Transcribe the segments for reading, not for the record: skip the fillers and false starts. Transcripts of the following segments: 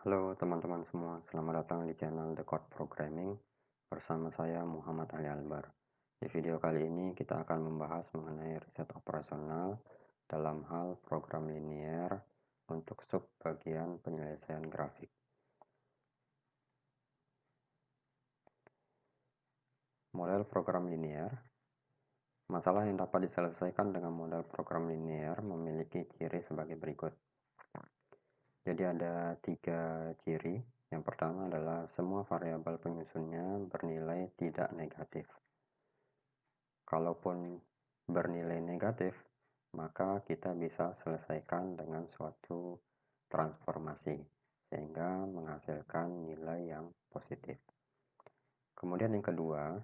Halo teman-teman semua, selamat datang di channel The Code Programming bersama saya Muhammad Ali Albar. Di video kali ini kita akan membahas mengenai riset operasional dalam hal program linear untuk subbagian penyelesaian grafik. Model program linear. Masalah yang dapat diselesaikan dengan model program linear memiliki ciri sebagai berikut. Jadi ada 3 ciri. Yang pertama adalah semua variabel penyusunnya bernilai tidak negatif. Kalaupun bernilai negatif, maka kita bisa selesaikan dengan suatu transformasi sehingga menghasilkan nilai yang positif. Kemudian yang kedua,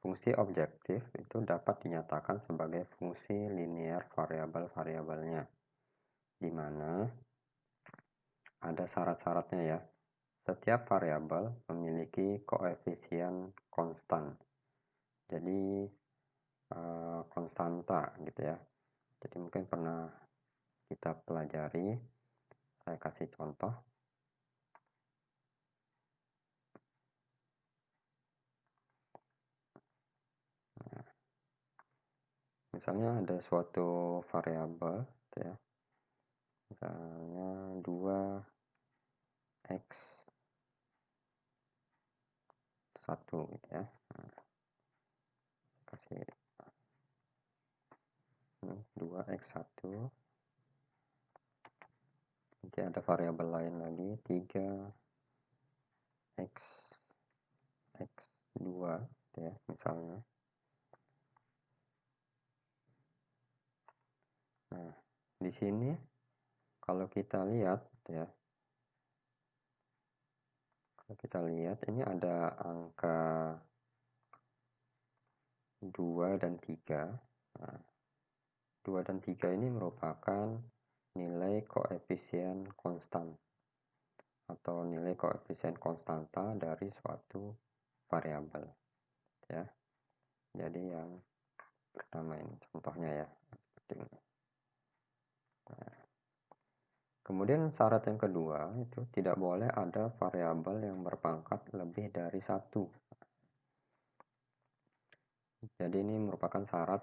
fungsi objektif itu dapat dinyatakan sebagai fungsi linear variabel-variabelnya, di mana ada syarat-syaratnya ya. Setiap variabel memiliki koefisien konstan. Jadi konstanta gitu ya. Jadi mungkin pernah kita pelajari, saya kasih contoh. Nah, misalnya ada suatu variabel gitu ya. Misalnya 2x 1 gitu ya. Nah, kasih 2x1. Nanti ada variabel lain lagi 3x x2 gitu ya misalnya. Nah, di sini kalau kita lihat ya, ini ada angka 2 dan 3. Nah, 2 dan 3 ini merupakan nilai koefisien konstan atau nilai koefisien konstanta dari suatu variabel ya. Jadi yang pertama ini contohnya ya seperti ini. Nah, kemudian syarat yang kedua itu tidak boleh ada variabel yang berpangkat lebih dari 1. Jadi ini merupakan syarat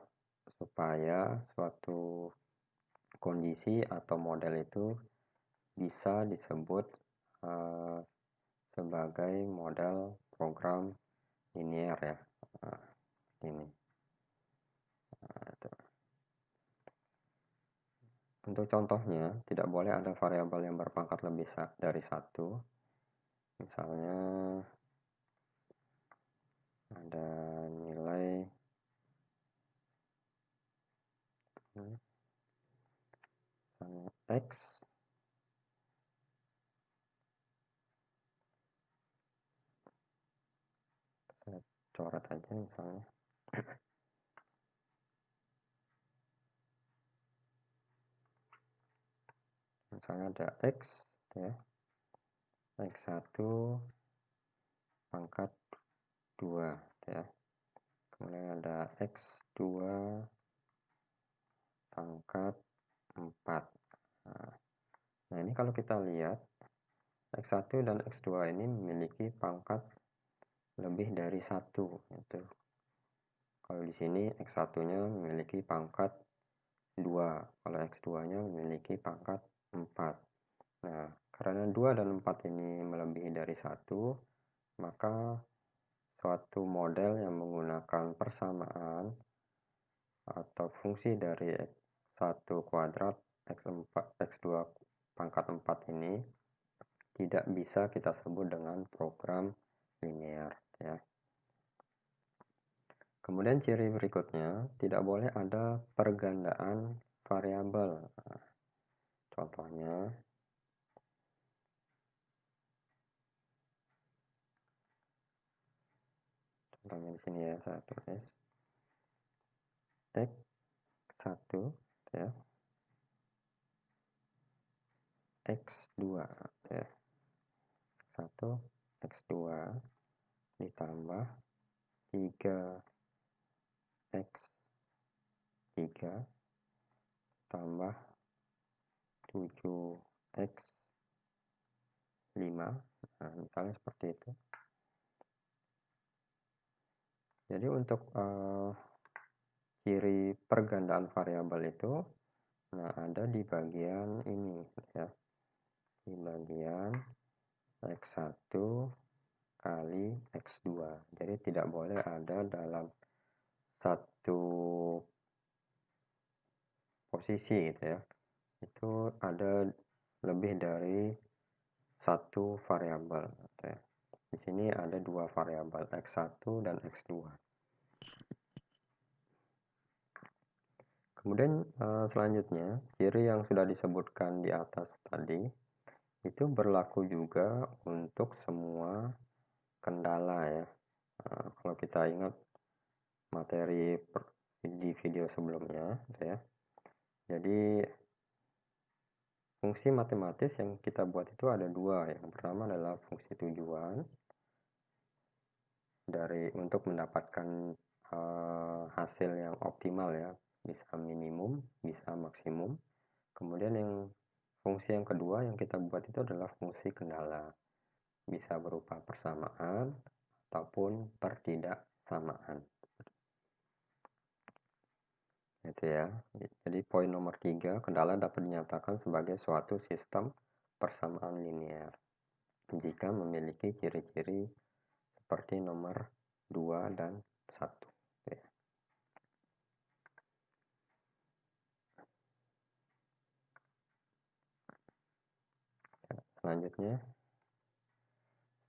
supaya suatu kondisi atau model itu bisa disebut sebagai model program linear ya. Nah, ini. Nah, untuk contohnya, tidak boleh ada variabel yang berpangkat lebih dari 1. Misalnya ada nilai x saya coret aja misalnya ada x ya, x1 pangkat 2 ya, kemudian ada x2 pangkat 4. Nah ini kalau kita lihat x1 dan x2 ini memiliki pangkat lebih dari 1 itu. Kalau di sini x1-nya memiliki pangkat 2, kalau x2-nya memiliki pangkat 4. Nah, karena 2 dan 4 ini melebihi dari 1, maka suatu model yang menggunakan persamaan atau fungsi dari x1 kuadrat x2 pangkat 4 ini tidak bisa kita sebut dengan program linear ya. Kemudian ciri berikutnya, tidak boleh ada pergandaan variabel. Nah, contohnya di sini ya, saya tulis x1 ya, x2 ya. x1 x2 ditambah 3x3 tambah 7x 5. Nah, misalnya seperti itu. Jadi untuk ciri pergandaan variabel itu, nah ada di bagian ini ya, di bagian X1 kali X2. Jadi tidak boleh ada dalam satu posisi gitu ya, itu ada lebih dari satu variabel gitu ya. Di sini ada dua variabel, X1 dan X2. Kemudian selanjutnya, ciri yang sudah disebutkan di atas tadi itu berlaku juga untuk semua kendala ya. Kalau kita ingat materi di video sebelumnya ya. Jadi fungsi matematis yang kita buat itu ada dua. Yang pertama adalah fungsi tujuan untuk mendapatkan hasil yang optimal ya, bisa minimum, bisa maksimum. Kemudian fungsi yang kedua yang kita buat itu adalah fungsi kendala, bisa berupa persamaan ataupun pertidaksamaan. Itu ya. Jadi poin nomor 3, kendala dapat dinyatakan sebagai suatu sistem persamaan linear jika memiliki ciri-ciri seperti nomor 2 dan 1. Ya. Selanjutnya,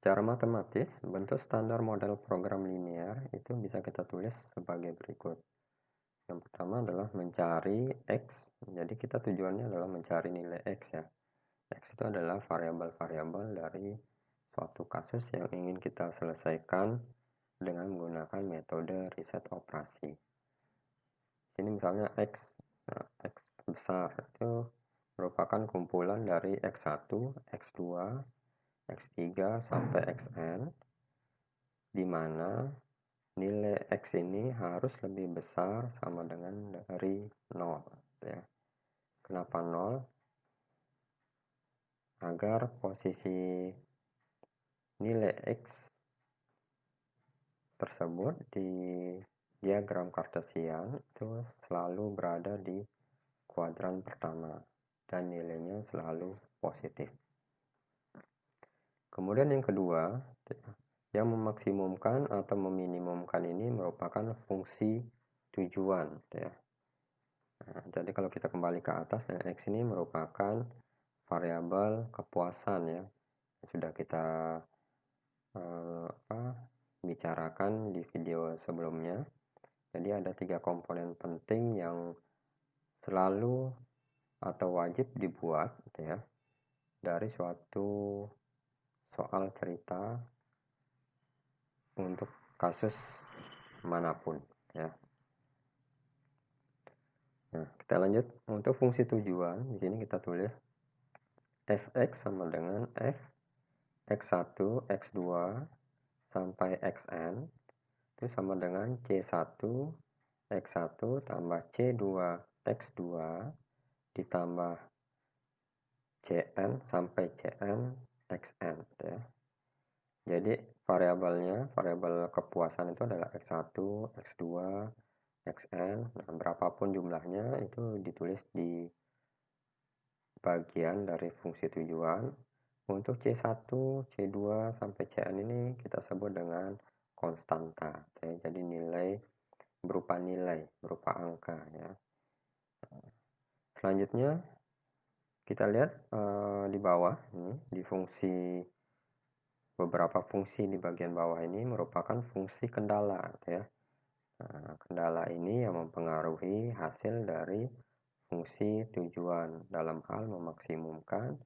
secara matematis, bentuk standar model program linear itu bisa kita tulis sebagai berikut. Yang pertama adalah mencari X. Jadi kita tujuannya adalah mencari nilai X ya. X itu adalah variabel-variabel dari suatu kasus yang ingin kita selesaikan dengan menggunakan metode riset operasi. Ini misalnya X. Nah, X besar itu merupakan kumpulan dari X1, X2, X3 sampai Xn, di mana nilai X ini harus lebih besar sama dengan dari 0 ya. Kenapa 0? Agar posisi nilai X tersebut di diagram Cartesian itu selalu berada di kuadran pertama dan nilainya selalu positif. Kemudian yang kedua, yang memaksimumkan atau meminimumkan ini merupakan fungsi tujuan ya. Nah, jadi kalau kita kembali ke atas, X ini merupakan variabel kepuasan ya. Sudah kita bicarakan di video sebelumnya. Jadi ada 3 komponen penting yang selalu atau wajib dibuat ya dari suatu soal cerita untuk kasus manapun ya. Nah, kita lanjut untuk fungsi tujuan. Di sini kita tulis fx sama dengan f x1, x2 sampai xn itu sama dengan c1 x1 tambah c2 x2 ditambah cn sampai cn xn ya. Jadi variabel kepuasan itu adalah x1, x2, xn. Nah, berapapun jumlahnya itu ditulis di bagian dari fungsi tujuan. Untuk C1, C2 sampai Cn ini kita sebut dengan konstanta. Jadi berupa angka ya. Selanjutnya kita lihat di bawah ini di beberapa fungsi di bagian bawah ini merupakan fungsi kendala ya. Nah, kendala ini yang mempengaruhi hasil dari fungsi tujuan dalam hal memaksimumkan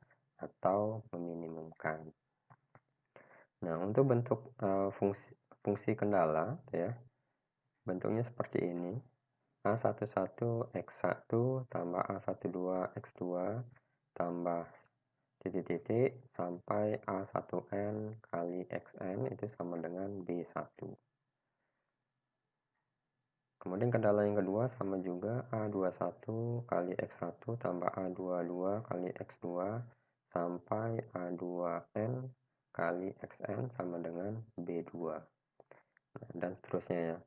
atau meminimumkan. Nah, untuk bentuk fungsi kendala ya, bentuknya seperti ini. A11 X1 tambah A12 X2 tambah titik-titik sampai A1N kali Xn itu sama dengan B1. Kemudian kendala yang kedua sama juga A21 kali X1 tambah A22 kali X2 sampai A2N kali XN sama dengan B2, dan seterusnya ya.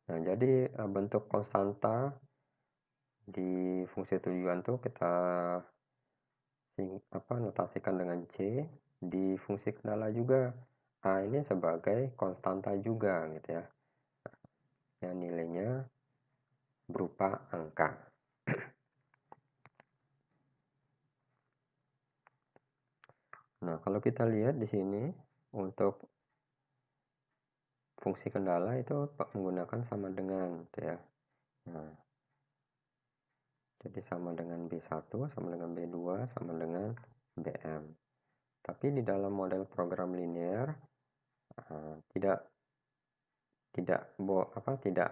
Nah, jadi bentuk konstanta di fungsi tujuan tuh kita notasikan dengan C. Di fungsi kendala juga A ini sebagai konstanta juga gitu ya, yang nilainya berupa angka. Nah, kalau kita lihat di sini untuk fungsi kendala itu menggunakan sama dengan gitu ya. Nah, jadi sama dengan B1, sama dengan B2, sama dengan BM. Tapi di dalam model program linear tidak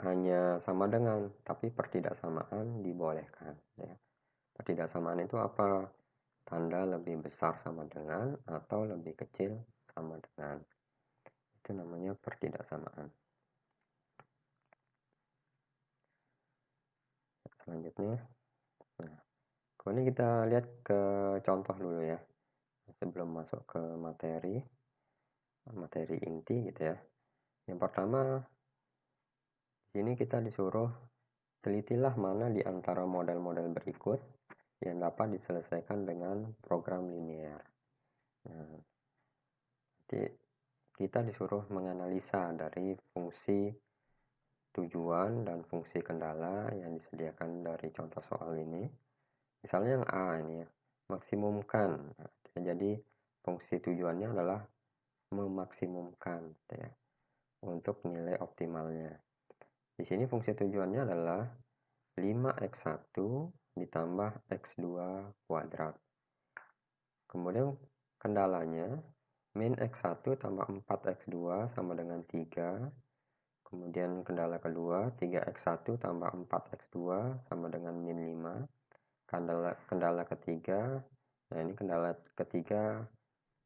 hanya sama dengan, tapi pertidaksamaan dibolehkan ya. Pertidaksamaan itu apa? Tanda lebih besar sama dengan atau lebih kecil sama dengan. Itu namanya pertidaksamaan. Selanjutnya, nah, kemudian kita lihat ke contoh dulu ya, sebelum masuk ke materi inti gitu ya. Yang pertama, di sini kita disuruh telitilah mana di antara model-model berikut yang dapat diselesaikan dengan program linear. Nah, jadi kita disuruh menganalisa dari fungsi tujuan dan fungsi kendala yang disediakan dari contoh soal ini. Misalnya yang A ini ya, maksimumkan. Nah, jadi fungsi tujuannya adalah memaksimumkan ya, untuk nilai optimalnya. Di sini fungsi tujuannya adalah 5x1 ditambah x2 kuadrat. Kemudian kendalanya min x1 tambah 4x2 sama dengan 3. Kemudian kendala kedua 3x1 tambah 4x2 sama dengan min 5. Kendala ketiga, nah ini kendala ketiga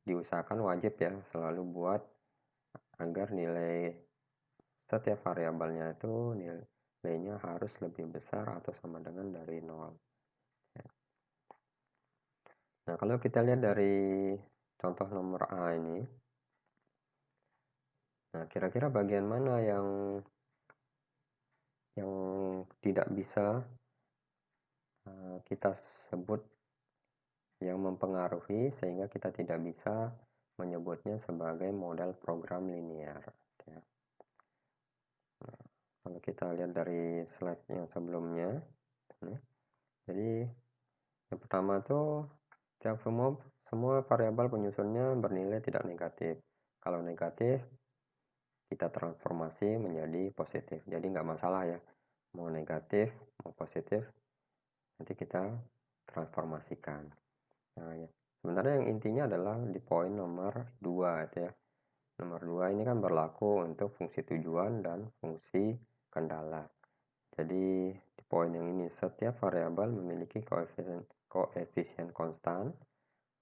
diusahakan wajib ya selalu buat agar nilai setiap variabelnya itu nilainya harus lebih besar atau sama dengan dari 0. Nah, kalau kita lihat dari contoh nomor A ini, nah kira-kira bagian mana yang tidak bisa kita sebut yang mempengaruhi sehingga kita tidak bisa menyebutnya sebagai model program linear ya. Nah, kalau kita lihat dari slide yang sebelumnya, jadi yang pertama tuh semua variabel penyusunnya bernilai tidak negatif. Kalau negatif kita transformasi menjadi positif, jadi nggak masalah ya, mau negatif mau positif nanti kita transformasikan. Nah, ya. Sebenarnya yang intinya adalah di poin nomor 2 itu ya. Nomor 2 ini kan berlaku untuk fungsi tujuan dan fungsi kendala. Jadi di poin yang ini setiap variabel memiliki koefisien konstan.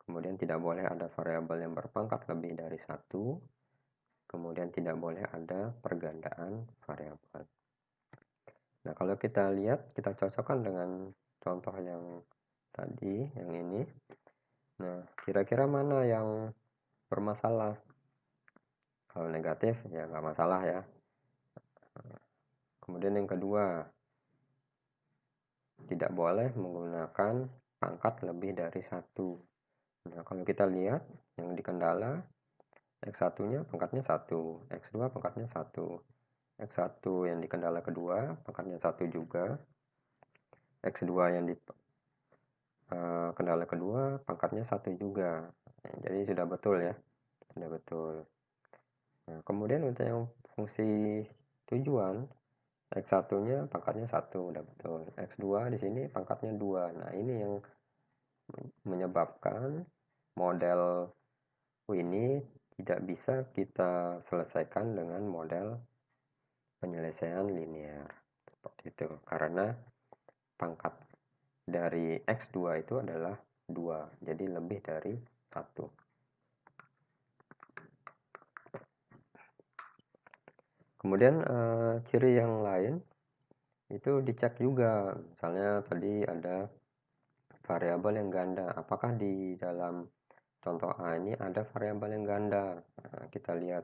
Kemudian tidak boleh ada variabel yang berpangkat lebih dari 1. Kemudian tidak boleh ada pergandaan variabel. Nah, kalau kita lihat, kita cocokkan dengan contoh yang tadi, yang ini. Nah, kira-kira mana yang bermasalah? Kalau negatif, ya nggak masalah ya. Kemudian yang kedua, tidak boleh menggunakan pangkat lebih dari 1. Nah, kalau kita lihat, yang di kendala, X1-nya pangkatnya 1, X2 pangkatnya 1. X1 yang di kendala kedua pangkatnya 1 juga, X2 yang di kendala kedua pangkatnya 1 juga. Jadi sudah betul ya, sudah betul. Nah, kemudian untuk yang fungsi tujuan, X1-nya pangkatnya 1, udah betul. X2 di sini pangkatnya 2. Nah, ini yang menyebabkan model ini tidak bisa kita selesaikan dengan model penyelesaian linear seperti itu, karena pangkat dari X2 itu adalah 2, jadi lebih dari 1. Kemudian ciri yang lain itu dicek juga, misalnya tadi ada variabel yang ganda. Apakah di dalam contoh A ini ada variabel yang ganda? Nah, kita lihat.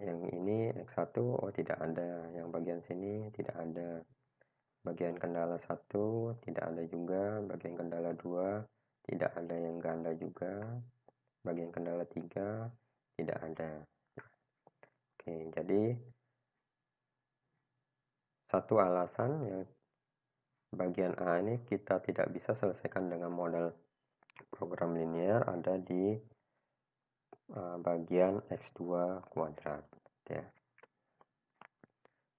Yang ini X1, oh tidak ada. Yang bagian sini tidak ada. Bagian kendala 1 tidak ada juga. Bagian kendala 2 tidak ada yang ganda juga. Bagian kendala 3 tidak ada. Oke, jadi satu alasan ya bagian A ini kita tidak bisa selesaikan dengan model program linear ada di bagian X2 kuadrat ya.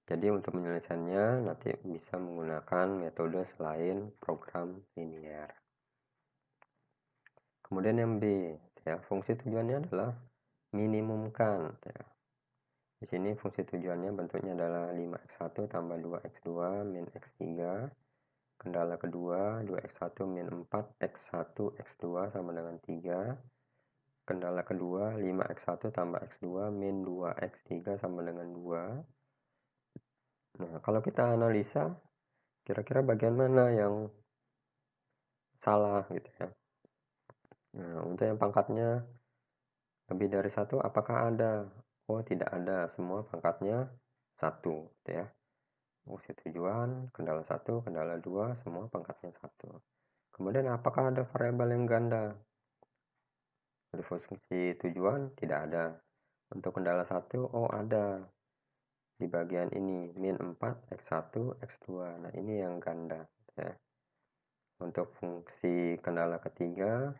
Jadi untuk menyelesaikannya nanti bisa menggunakan metode selain program linear. Kemudian yang B ya, fungsi tujuannya adalah minimumkan ya. Di sini fungsi tujuannya bentuknya adalah 5x1 tambah 2x2 min x3. Kendala kedua 2x1 min 4x1 x2 sama dengan 3. Kendala kedua 5x1 tambah x2 min 2x3 sama dengan 2. Nah, kalau kita analisa, kira-kira bagian mana yang salah gitu ya. Nah, untuk yang pangkatnya lebih dari 1, apakah ada? Oh, tidak ada. Semua pangkatnya 1 gitu ya. Fungsi tujuan, kendala 1, kendala 2, semua pangkatnya 1. Kemudian apakah ada variabel yang ganda? Untuk fungsi tujuan tidak ada. Untuk kendala 1, oh ada. Di bagian ini min 4 x1 x2. Nah, ini yang ganda ya. Untuk fungsi kendala ketiga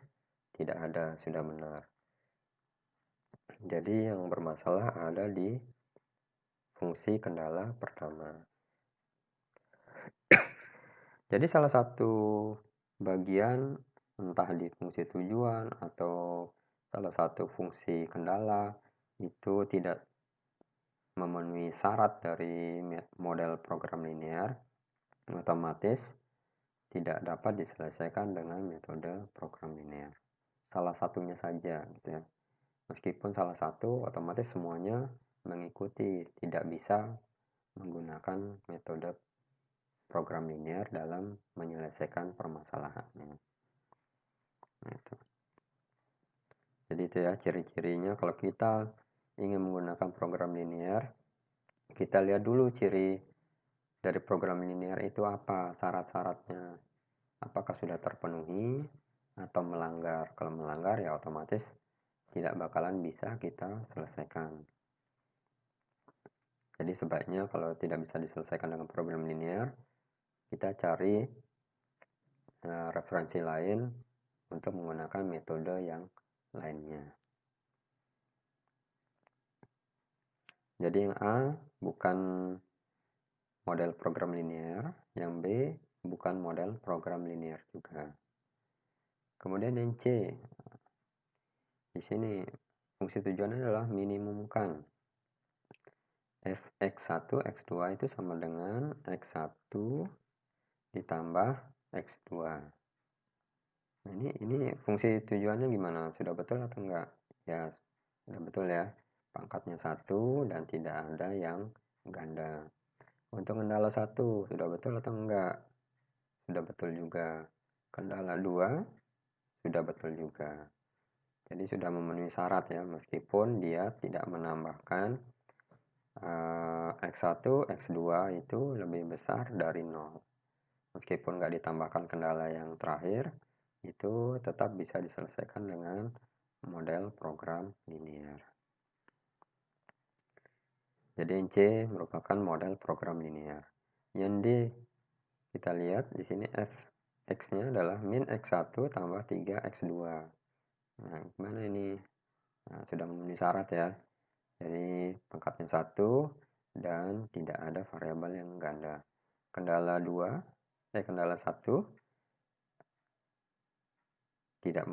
tidak ada, sudah benar. Jadi yang bermasalah ada di fungsi kendala pertama. Jadi salah satu bagian entah di fungsi tujuan atau salah satu fungsi kendala itu tidak memenuhi syarat dari model program linear, otomatis tidak dapat diselesaikan dengan metode program linear. Salah satunya saja gitu ya. Meskipun salah satu, otomatis semuanya mengikuti, tidak bisa menggunakan metode program linear dalam menyelesaikan permasalahannya. Gitu. Jadi itu ya ciri-cirinya kalau kita ingin menggunakan program linear, kita lihat dulu ciri dari program linear itu apa, syarat-syaratnya. Apakah sudah terpenuhi atau melanggar. Kalau melanggar ya otomatis tidak bakalan bisa kita selesaikan. Jadi sebaiknya kalau tidak bisa diselesaikan dengan program linear, kita cari referensi lain untuk menggunakan metode yang lainnya. Jadi yang A bukan model program linear, yang B bukan model program linear juga. Kemudian yang C, di sini fungsi tujuannya adalah minimumkan fx1 x2 itu sama dengan x1 ditambah x2. Nah, ini fungsi tujuannya gimana? Sudah betul atau enggak? Ya, sudah betul ya. Pangkatnya 1 dan tidak ada yang ganda. Untuk kendala 1 sudah betul atau enggak? Sudah betul juga. Kendala 2 sudah betul juga. Jadi sudah memenuhi syarat ya, meskipun dia tidak menambahkan X1, X2 itu lebih besar dari 0. Meskipun nggak ditambahkan kendala yang terakhir, itu tetap bisa diselesaikan dengan model program linear. Jadi yang C merupakan model program linear. Yang D, kita lihat di sini X-nya adalah min X1 tambah 3X2. Nah, gimana ini? Nah, sudah memenuhi syarat ya. Jadi pangkatnya 1 dan tidak ada variabel yang ganda. Kendala 1 tidak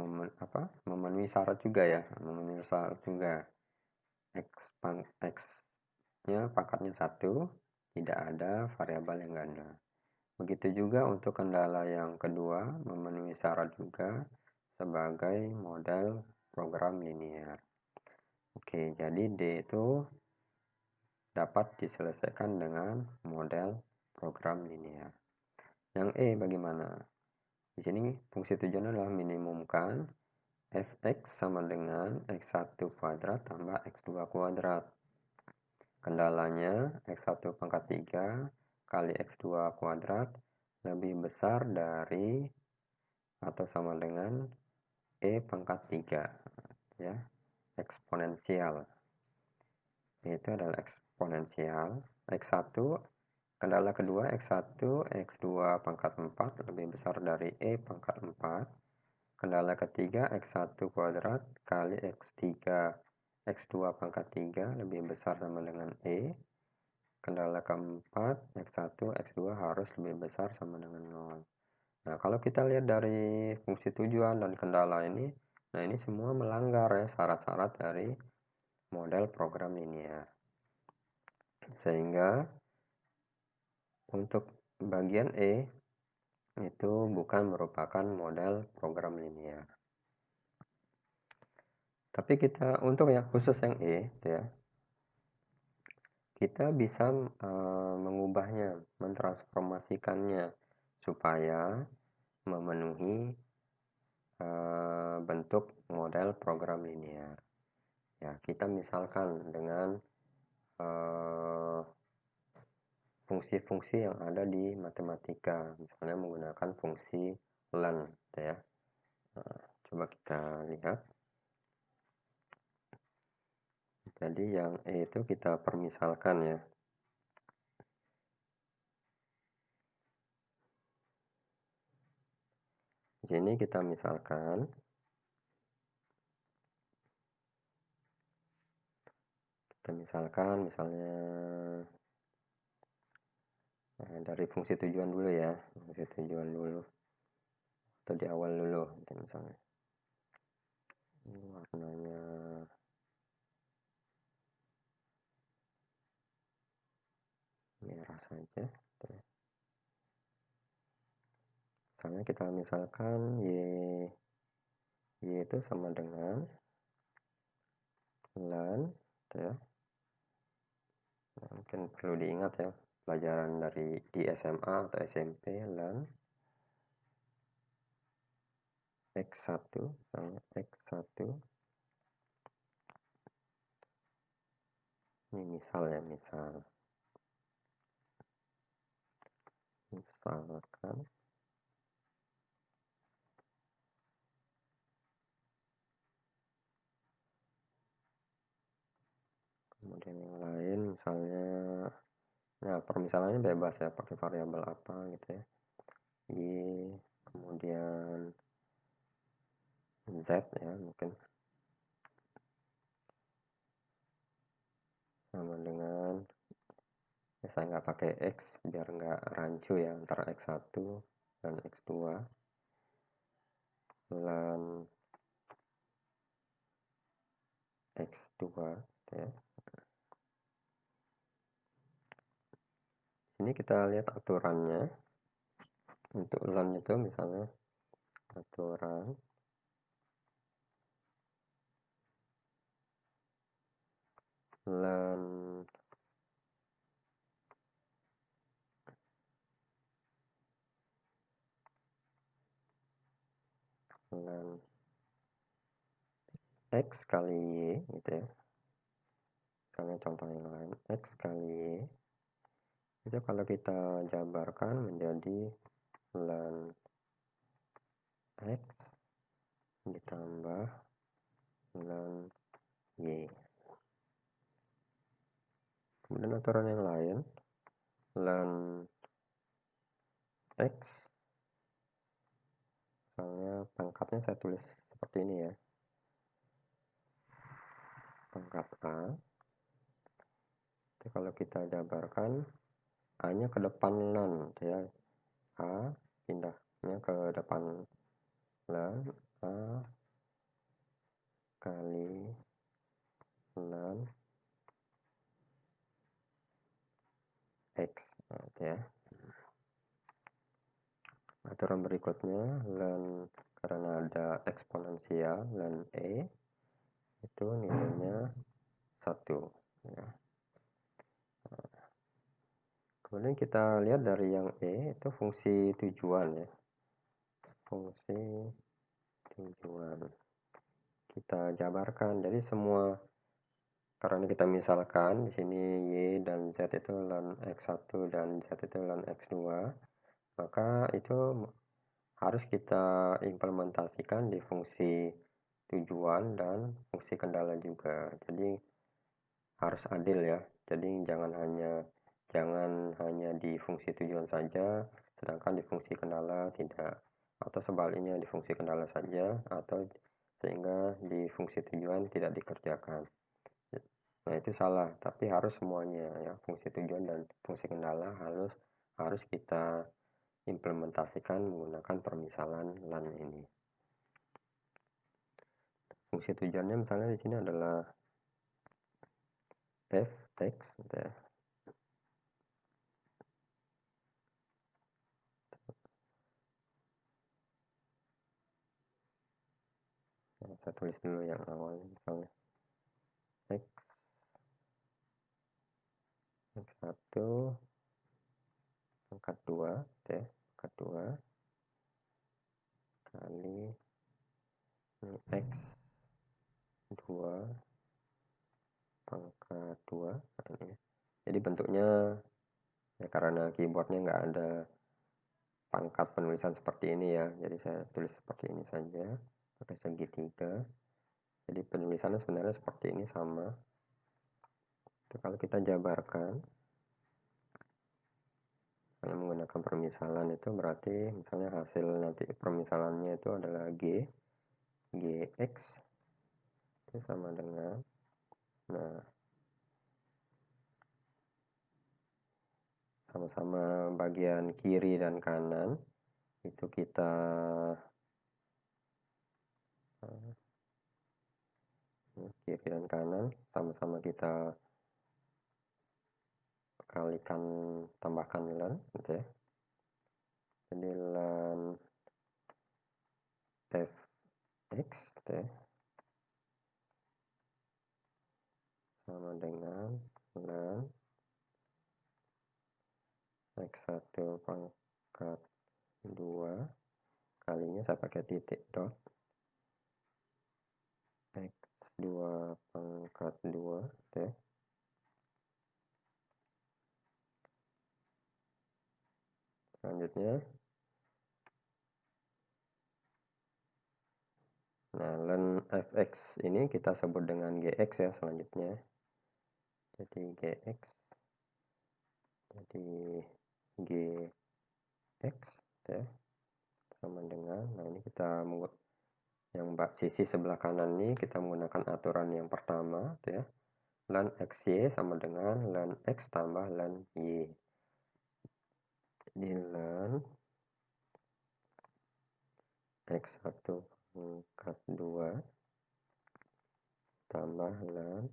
memenuhi syarat juga ya, memenuhi syarat juga. X-nya pangkatnya 1, tidak ada variabel yang ganda. Begitu juga untuk kendala yang kedua, memenuhi syarat juga sebagai model program linear. Oke, jadi D itu dapat diselesaikan dengan model program linear. Yang E bagaimana? Di sini fungsi tujuan adalah minimumkan fx sama dengan x1 kuadrat tambah x2 kuadrat. Kendalanya x1 pangkat 3 kali x2 kuadrat lebih besar dari atau sama dengan e pangkat 3, ya, eksponensial. Itu adalah eksponensial. X1, kendala kedua x1, x2 pangkat 4 lebih besar dari e pangkat 4. Kendala ketiga x1 kuadrat kali x3 x2 pangkat 3 lebih besar sama dengan e. Kendala keempat x1 x2 harus lebih besar sama dengan 0. Nah, kalau kita lihat dari fungsi tujuan dan kendala ini, nah ini semua melanggar ya syarat-syarat dari model program linear. Sehingga untuk bagian E itu bukan merupakan model program linear. Tapi kita untuk yang khusus yang E ya, kita bisa mengubahnya, mentransformasikannya supaya memenuhi bentuk model program linear. Ya, kita misalkan dengan fungsi-fungsi yang ada di matematika, misalnya menggunakan fungsi len, ya. Nah, coba kita lihat. Jadi yang E itu kita permisalkan ya. Di sini kita misalkan misalnya dari fungsi tujuan dulu ya, fungsi tujuan dulu atau di awal dulu misalnya. Ini warnanya merah saja. Misalnya kita misalkan y itu sama dengan len, ya. Nah, mungkin perlu diingat ya pelajaran dari di SMA atau SMP, len x1 sama x1. Ini misal ya, misalkan kemudian yang lain misalnya, nah permisalannya bebas ya, pakai variabel apa gitu ya, y kemudian z ya, mungkin sama dengan ya, saya nggak pakai x biar nggak rancu ya antara x1 dan x2, dan x2 ya. Ini kita lihat aturannya. Untuk len itu misalnya aturan len x kali y gitu ya. Misalnya contoh yang lain, x kali y itu kalau kita jabarkan menjadi len x ditambah len y. Kemudian aturan yang lain, len x, misalnya pangkatnya saya tulis seperti ini ya, pangkat a. Jadi kalau kita jabarkan a nya ke depan len ya, a pindahnya ke depan len, a kali len x ya. Aturan berikutnya, len karena ada eksponensial len e itu nilainya 1 ya. Kemudian kita lihat dari yang E itu fungsi tujuan ya. Fungsi tujuan. Kita jabarkan. Jadi semua, karena kita misalkan di sini Y dan Z itu ln X1 dan Z itu ln X2, maka itu harus kita implementasikan di fungsi tujuan dan fungsi kendala juga. Jadi harus adil ya. Jadi jangan hanya di fungsi tujuan saja, sedangkan di fungsi kendala tidak, atau sebaliknya di fungsi kendala saja, atau sehingga di fungsi tujuan tidak dikerjakan. Nah, itu salah, tapi harus semuanya ya, fungsi tujuan dan fungsi kendala harus kita implementasikan menggunakan permisalan LAN ini. Fungsi tujuannya misalnya di sini adalah f(x) ya. Saya tulis dulu yang awal, misalnya x x1 pangkat 2 ya, pangkat 2 kali x2 pangkat 2 ya. Jadi bentuknya ya, karena keyboardnya nggak ada pangkat penulisan seperti ini ya, jadi saya tulis seperti ini saja pakai segitiga. Jadi penulisannya sebenarnya seperti ini sama. Itu kalau kita jabarkan kalau menggunakan permisalan itu berarti misalnya hasil nanti permisalannya itu adalah gx itu sama dengan, nah, sama-sama bagian kiri dan kanan itu kita kiri dan kanan sama-sama kita kalikan, tambahkan ln gitu ya. Jadi ln fx gitu ya, sama dengan ln x1 pangkat 2 kalinya saya pakai titik dot x2 pangkat 2 gitu ya. Selanjutnya, nah ln fx ini kita sebut dengan gx ya selanjutnya. Jadi gx, jadi gx ya, sama dengan, nah ini kita yang sisi sebelah kanan ini kita menggunakan aturan yang pertama ya, ln xy sama dengan ln x tambah ln y. Jadi ln x1 pangkat 2 tambah ln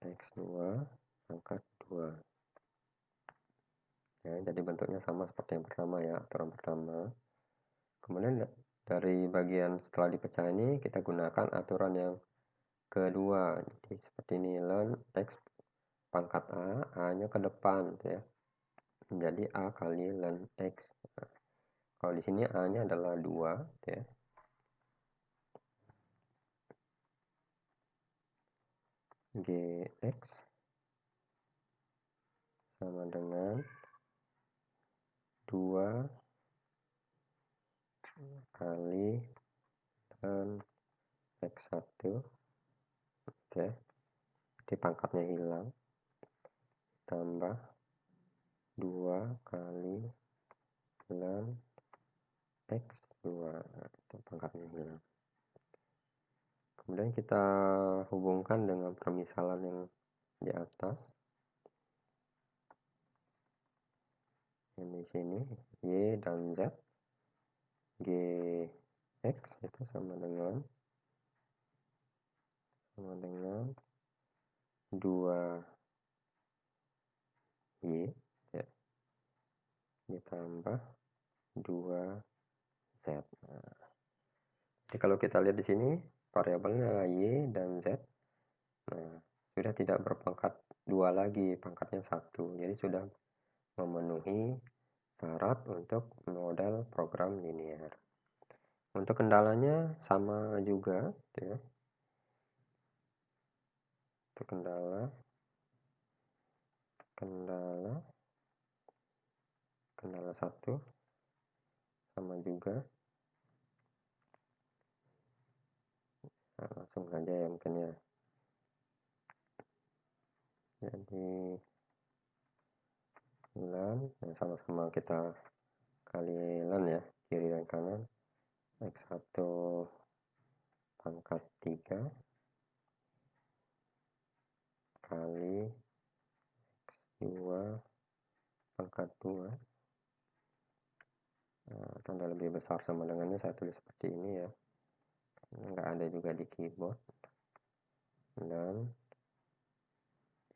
x2 pangkat 2 ya, jadi bentuknya sama seperti yang pertama ya, aturan pertama. Kemudian dari bagian setelah dipecah ini kita gunakan aturan yang kedua. Jadi seperti ini, ln x pangkat a nya ke depan ya, menjadi a kali ln x. Nah, kalau di sini a nya adalah 2 ya, gx sama dengan 2 kali ln x1 ya, jadi pangkatnya hilang, tambah 2 kali ln x2, itu pangkatnya hilang. Kemudian kita hubungkan dengan permisalan yang di atas. Yang di sini y dan z, gx itu sama dengan 2y ya, ditambah 2z. Nah, jadi kalau kita lihat di sini variabelnya y dan z. Nah, sudah tidak berpangkat 2 lagi, pangkatnya 1. Jadi sudah memenuhi syarat untuk model program linear. Untuk kendalanya sama juga, ya. Untuk kendala satu sama juga. Nah, langsung aja ya mungkin ya. Jadi lan, nah sama-sama kita kali lan ya, kiri dan kanan. X1 pangkat 3 kali X2 pangkat 2. Nah, tanda lebih besar sama dengannya saya tulis seperti ini ya. Nggak ada juga di keyboard. Dan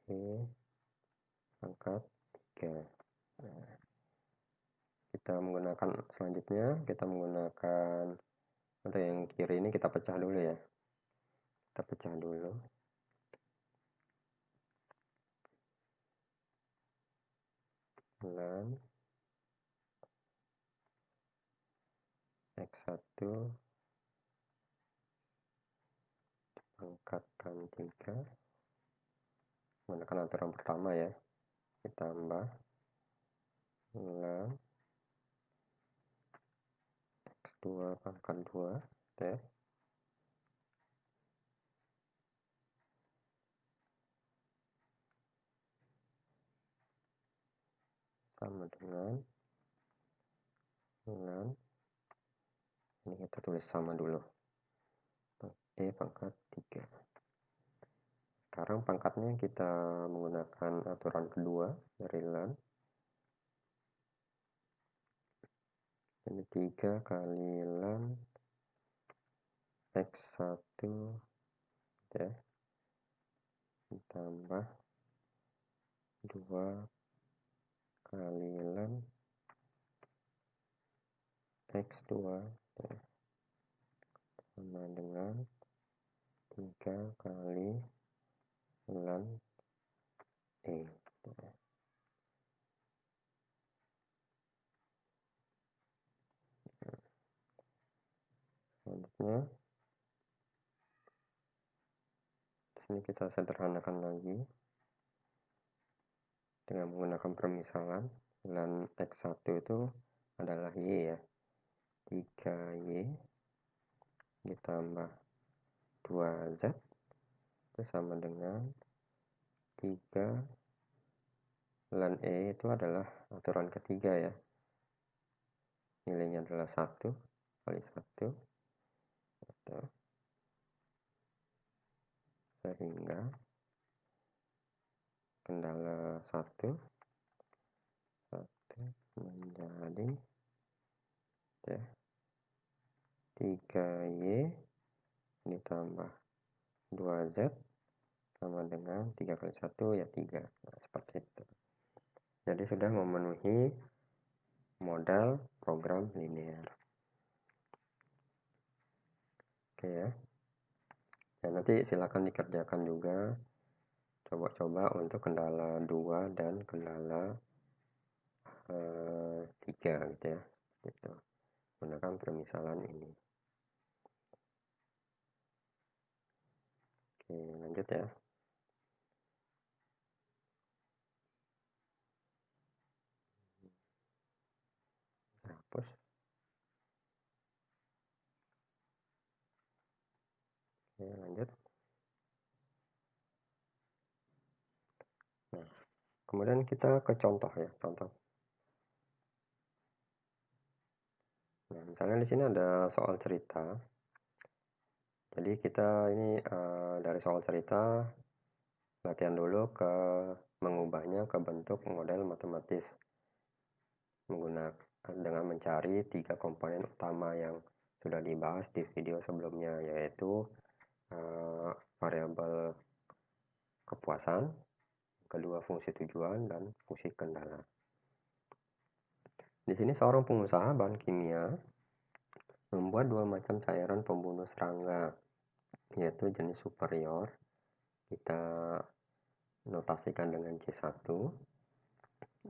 E pangkat 3. Nah, kita menggunakan selanjutnya, kita menggunakan untuk yang kiri ini kita pecah dulu ya. Kita pecah dulu. Lan X1 pangkatkan 3 menggunakan aturan pertama ya, ditambah lan X2 pangkat 2 ya, sama dengan lan, ini kita tulis sama dulu, E pangkat 3. Sekarang pangkatnya kita menggunakan aturan kedua dari lan. Ini 3 kali lan X1 ya, ditambah 2 kali lan X2 ya, sama dengan 3 kali lan E ya. Selanjutnya sini kita sederhanakan lagi dengan menggunakan permisalan. Lan X1 itu adalah Y ya, 3Y ditambah 2Z itu sama dengan 3 lan E itu adalah aturan ketiga ya, nilainya adalah 1 kali 1 atau sehingga kendala 1 menjadi ya 3Y ditambah 2Z sama dengan 3 kali 1 ya 3. Nah, seperti itu. Jadi sudah memenuhi modal program linear. Oke ya. Ya nanti silakan dikerjakan juga. Coba-coba untuk kendala 2 dan kendala 3 gitu ya. Gitu. Gunakan permisalan ini. Oke, lanjut ya. Hapus. Oke, lanjut. Nah, kemudian kita ke contoh ya, contoh. Nah, misalnya di sini ada soal cerita. Jadi kita ini dari soal cerita latihan dulu ke mengubahnya ke bentuk model matematis menggunakan dengan mencari 3 komponen utama yang sudah dibahas di video sebelumnya, yaitu variabel kepuasan, kedua fungsi tujuan, dan fungsi kendala. Di sini seorang pengusaha bahan kimia membuat 2 macam cairan pembunuh serangga, yaitu jenis superior. Kita notasikan dengan C1.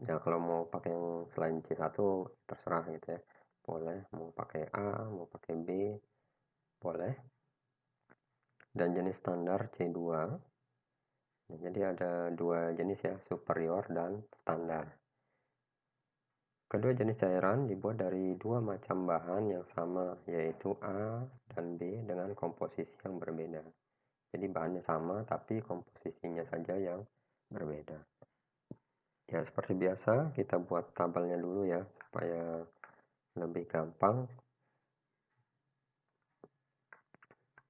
Ya kalau mau pakai yang selain C1 terserah gitu ya, boleh mau pakai A, mau pakai B, boleh. Dan jenis standar C2. Jadi ada dua jenis ya, superior dan standar. Kedua jenis cairan dibuat dari dua macam bahan yang sama, yaitu A dan B dengan komposisi yang berbeda. Jadi bahannya sama, tapi komposisinya saja yang berbeda. Ya, seperti biasa, kita buat tabelnya dulu ya, supaya lebih gampang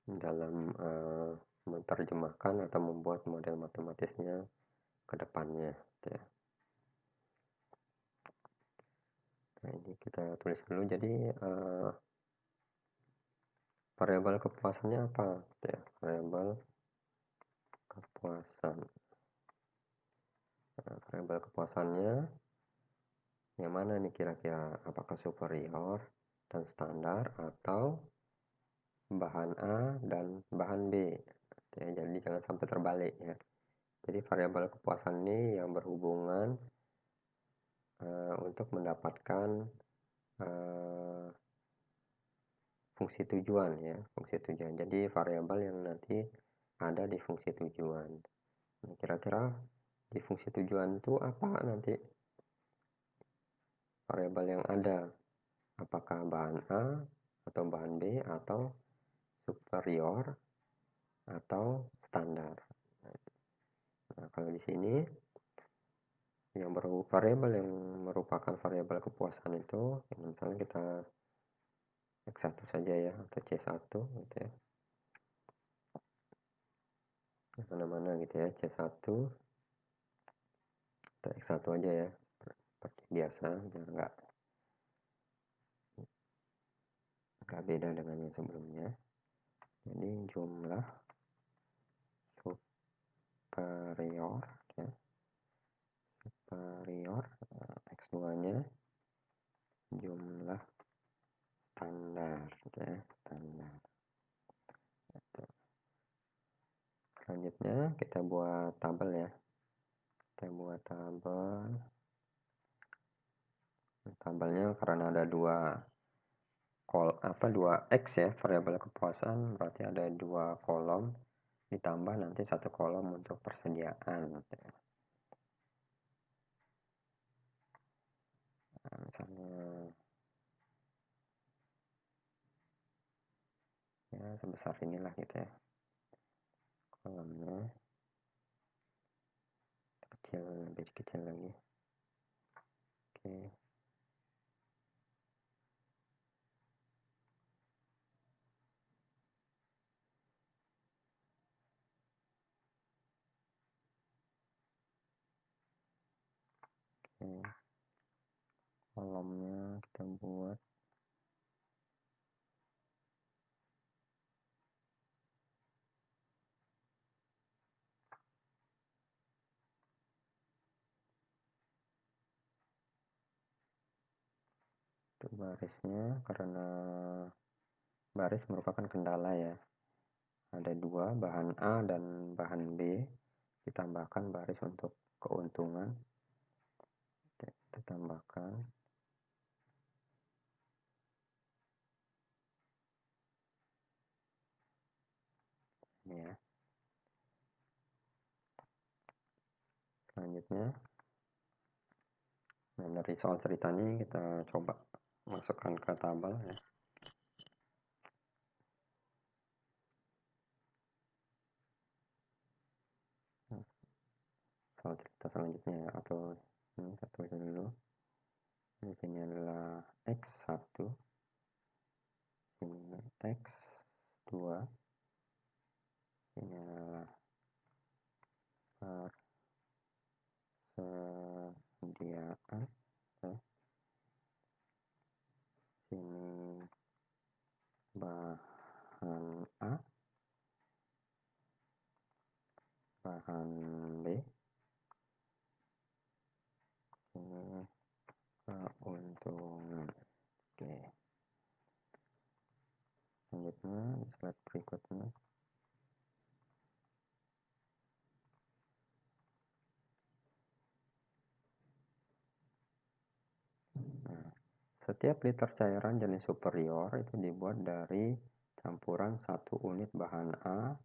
dalam menerjemahkan atau membuat model matematisnya ke depannya. Ya. Nah, ini kita tulis dulu. Jadi variabel kepuasannya apa? Ya, variabel kepuasan. Nah, variabel kepuasannya yang mana nih kira-kira? Apakah superior dan standar atau bahan A dan bahan B? Ya, jadi jangan sampai terbalik ya. Jadi variabel kepuasan ini yang berhubungan untuk mendapatkan fungsi tujuan ya, fungsi tujuan. Jadi variabel yang nanti ada di fungsi tujuan. Nah, kira-kira di fungsi tujuan itu apa nanti variabel yang ada? Apakah bahan A atau bahan B atau superior atau standar? Nah, kalau di sini yang variabel yang merupakan variabel kepuasan itu, misalnya kita X1 saja ya, atau C1 gitu ya. Mana-mana gitu ya, C1 atau X1 aja ya, seperti biasa, biar nggak beda dengan yang sebelumnya. Jadi jumlah superior ya, superior X2 nya jumlah standar ya, standar. Selanjutnya kita buat tabel ya, kita buat tabelnya karena ada dua dua X ya, variabel kepuasan, berarti ada dua kolom ditambah nanti satu kolom untuk persediaan. Nah, misalnya ya sebesar inilah gitu ya, kolomnya kecil, lebih kecil lagi. Oke. Oke. Kolomnya kita buat untuk barisnya, karena baris merupakan kendala ya, ada dua, bahan A dan bahan B, ditambahkan baris untuk keuntungan. Kita tambahkan ini ya. Selanjutnya, nah dari soal cerita ini kita coba masukkan ke tabel ya. Soal cerita selanjutnya ya, atau ini satu dulu. Di sini adalah X1, ini X2, ini adalah persediaan ya. Sini bahan A, bahan B, ini keuntungan. Oke, selanjutnya slide berikutnya Setiap liter cairan jenis superior itu dibuat dari campuran 1 unit bahan A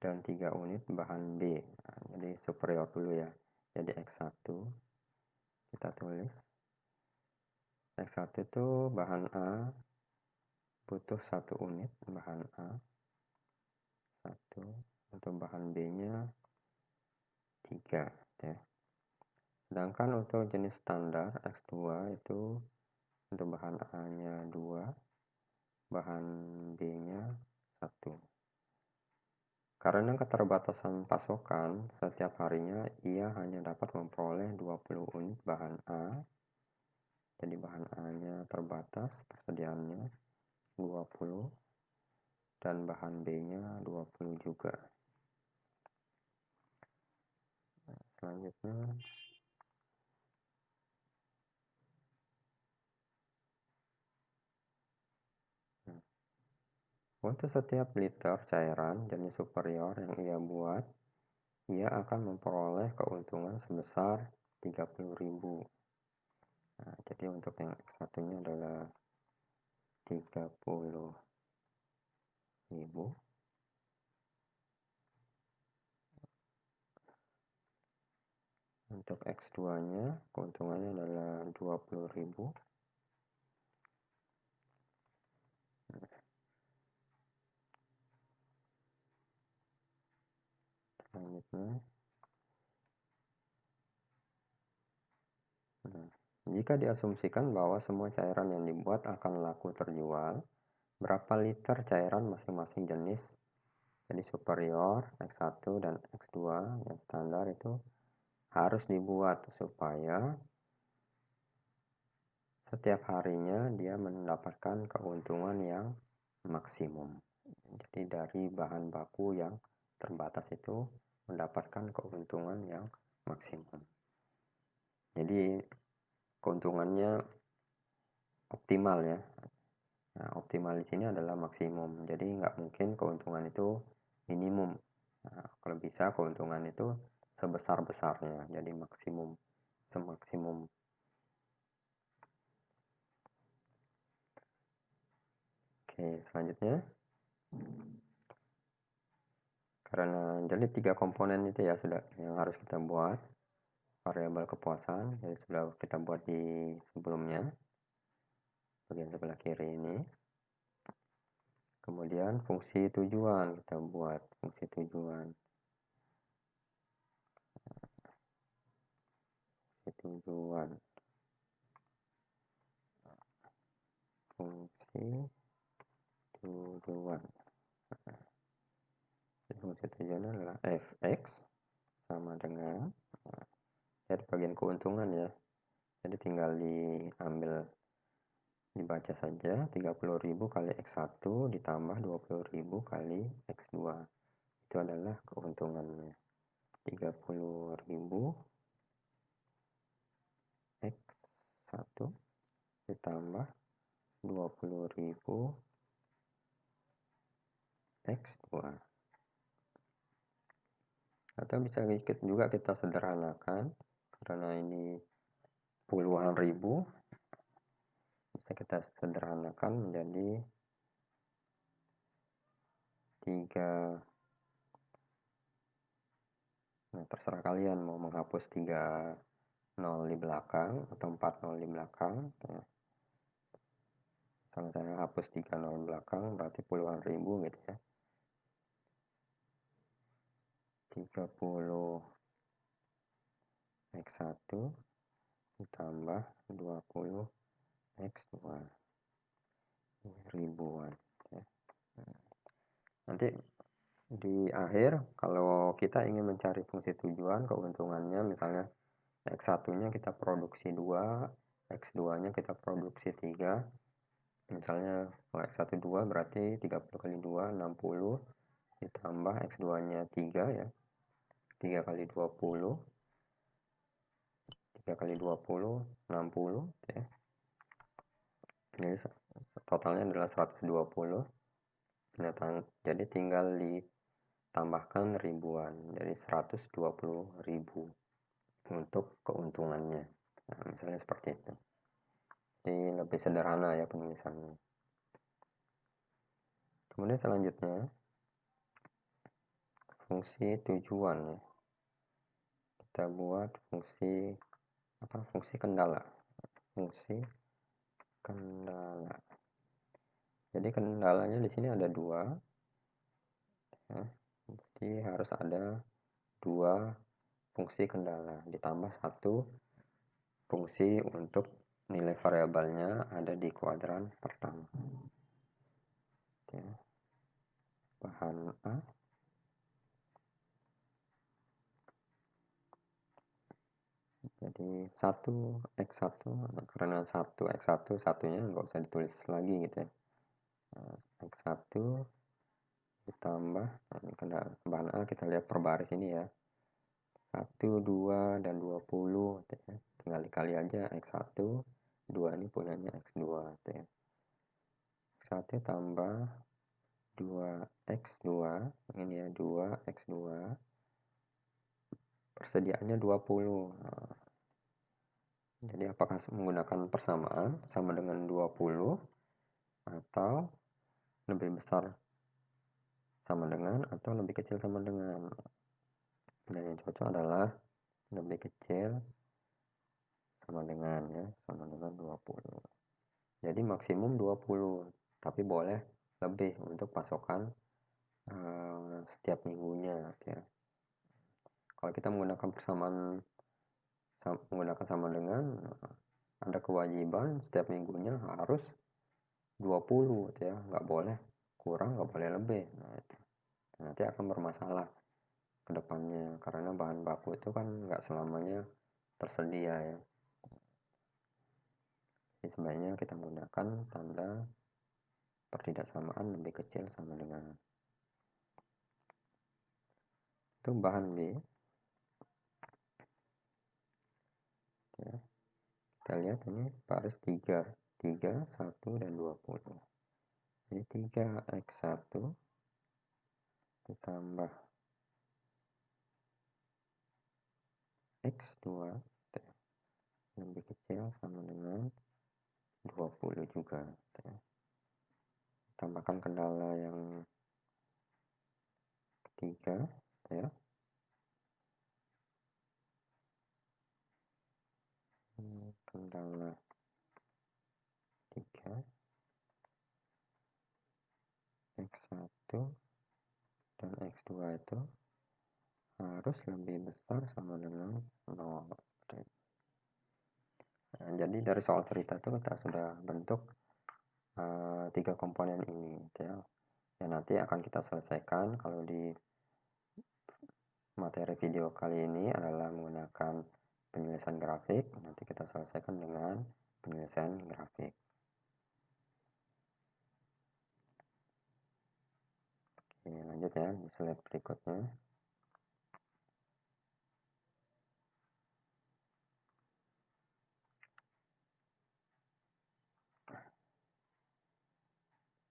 dan 3 unit bahan B. Nah, jadi superior dulu ya. Jadi X1 kita tulis. X1 itu bahan A butuh 1 unit bahan A. 1. Untuk bahan B-nya 3 ya. Sedangkan untuk jenis standar X2 itu untuk bahan A-nya 2, bahan B-nya 1. Karena keterbatasan pasokan, setiap harinya ia hanya dapat memperoleh 20 unit bahan A. Jadi bahan A-nya terbatas persediaannya 20 dan bahan B-nya 20 juga. Selanjutnya untuk setiap liter cairan jenis superior yang ia buat, ia akan memperoleh keuntungan sebesar 30.000. Nah, jadi untuk yang X1-nya adalah 30.000. Untuk X2-nya keuntungannya adalah 20.000. Selanjutnya, jika diasumsikan bahwa semua cairan yang dibuat akan laku terjual, berapa liter cairan masing-masing jenis, jadi superior, X1 dan X2 yang standar itu harus dibuat supaya setiap harinya dia mendapatkan keuntungan yang maksimum. Jadi dari bahan baku yang terbatas itu mendapatkan keuntungan yang maksimum. Jadi keuntungannya optimal ya. Nah, optimal di sini adalah maksimum. Jadi nggak mungkin keuntungan itu minimum. Nah, kalau bisa keuntungan itu sebesar-besarnya. Jadi maksimum, semaksimum. Oke, selanjutnya. Karena jadi 3 komponen itu ya sudah yang harus kita buat. Variabel kepuasan, jadi sudah kita buat di sebelumnya. Bagian sebelah kiri ini. Kemudian fungsi tujuan kita buat fungsi tujuan. Fungsi tujuan. Fungsi tujuan adalah fx sama dengan, jadi bagian keuntungan ya. Jadi tinggal dibaca saja 30.000 kali X1 ditambah 20.000 kali X2. Itu adalah keuntungannya. 30.000 X1 ditambah 20.000 X2. Atau bisa juga kita sederhanakan karena ini puluhan ribu, bisa kita sederhanakan menjadi 3. Nah, terserah kalian mau menghapus 3 0 di belakang atau 4 0 di belakang. Nah, kalau saya hapus 3 0 di belakang berarti puluhan ribu gitu ya. 30 X1 ditambah 20 X2 ribuan ya. Nanti di akhir kalau kita ingin mencari fungsi tujuan keuntungannya, misalnya X1-nya kita produksi 2, X2-nya kita produksi 3. Misalnya kalau X1 2 berarti 30 kali 2 60 ditambah X2-nya 3 ya. 3 kali 20 3 kali 20 60 ya. Jadi totalnya adalah 120. Nah, jadi tinggal ditambahkan ribuan, jadi 120.000 untuk keuntungannya. Nah, misalnya seperti itu. jadi lebih sederhana ya penulisannya. Kemudian selanjutnya fungsi tujuan ya. Kita buat fungsi kendala. Fungsi kendala. Jadi kendalanya di sini ada 2 ya. Jadi harus ada 2 fungsi kendala ditambah 1 fungsi untuk nilai variabelnya ada di kuadran pertama. Ya. Bahan A jadi 1x1 karena 1x1 satunya nggak usah ditulis lagi gitu ya. X1 ditambah bahan A kita lihat per baris ini ya 1, 2, dan 20 gitu ya. Tinggal dikali aja X1 2 ini punyanya X2 gitu ya. X1 tambah 2x2 ini ya 2x2 persediaannya 20. Nah, jadi apakah menggunakan persamaan sama dengan 20 atau lebih besar sama dengan atau lebih kecil sama dengan. Dan yang cocok adalah lebih kecil sama dengan ya, sama dengan 20. Jadi maksimum 20, tapi boleh lebih untuk pasokan setiap minggunya ya. Kalau kita menggunakan persamaan menggunakan sama dengan ada kewajiban setiap minggunya harus 20 gitu ya, nggak boleh kurang, nggak boleh lebih. Nah, itu nanti akan bermasalah ke depannya karena bahan baku itu kan nggak selamanya tersedia ya. Jadi sebaiknya kita menggunakan tanda pertidaksamaan lebih kecil sama dengan. Itu bahan B ya. Kita lihat ini baris 3, 1, dan 20. Jadi 3x1 ditambah x2 lebih kecil sama dengan 20 juga ya. Tambahkan kendala yang ketiga ya. Kendala 3 x1 dan x2 itu harus lebih besar sama dengan 0. Nah, jadi dari soal cerita itu kita sudah bentuk 3 komponen ini ya. Dan nanti akan kita selesaikan kalau di materi video kali ini adalah menggunakan penyelesaian grafik. Nanti kita selesaikan dengan penyelesaian grafik. Oke, lanjut ya di slide berikutnya.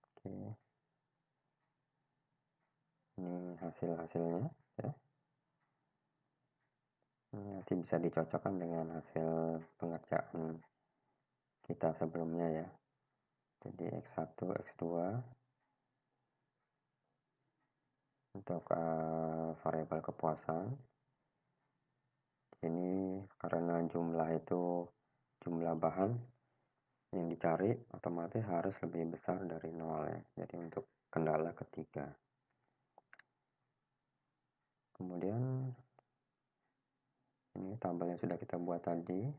Oke. Ini hasil-hasilnya ya. Nanti bisa dicocokkan dengan hasil pengerjaan kita sebelumnya ya. Jadi X1, X2 untuk variabel kepuasan. Ini karena jumlah itu jumlah bahan yang dicari otomatis harus lebih besar dari 0 ya. Jadi untuk kendala ketiga. Kemudian ini tabel yang sudah kita buat tadi.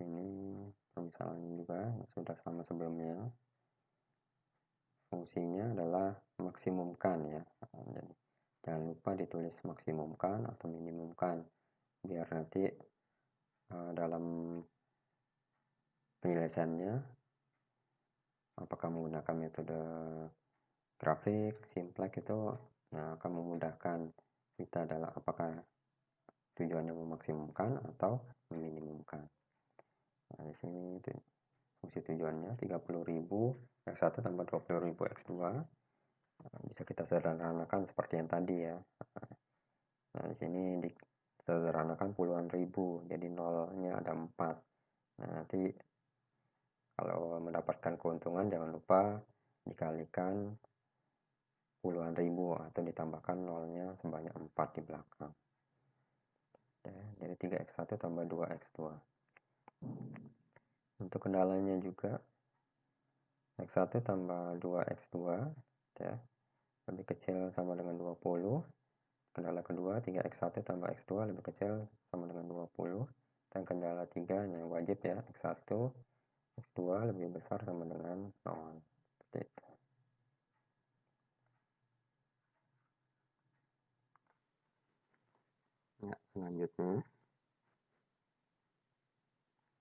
Ini permisalan juga yang sudah sama sebelumnya. Fungsinya adalah maksimumkan ya. Jadi, jangan lupa ditulis maksimumkan atau minimumkan biar nanti dalam penyelesaiannya apakah menggunakan metode grafik, simplex itu akan memudahkan kita adalah apakah tujuannya memaksimumkan atau meminimumkan. Nah, di sini itu fungsi tujuannya 30.000 X1 tambah 20.000 X2 bisa kita sederhanakan seperti yang tadi ya. Nah, di sini disederhanakan puluhan ribu, jadi nolnya ada 4. Nah, nanti keuntungan jangan lupa dikalikan puluhan ribu atau ditambahkan nolnya sebanyak 4 di belakang ya, jadi 3x1 tambah 2x2. Untuk kendalanya juga x1 tambah 2x2 ya, lebih kecil sama dengan 20. Kendala kedua 3x1 tambah x2 lebih kecil sama dengan 20. Dan kendala 3 yang wajib ya, x1 x2 lebih besar sama dengan 0. Seperti itu. Ya, selanjutnya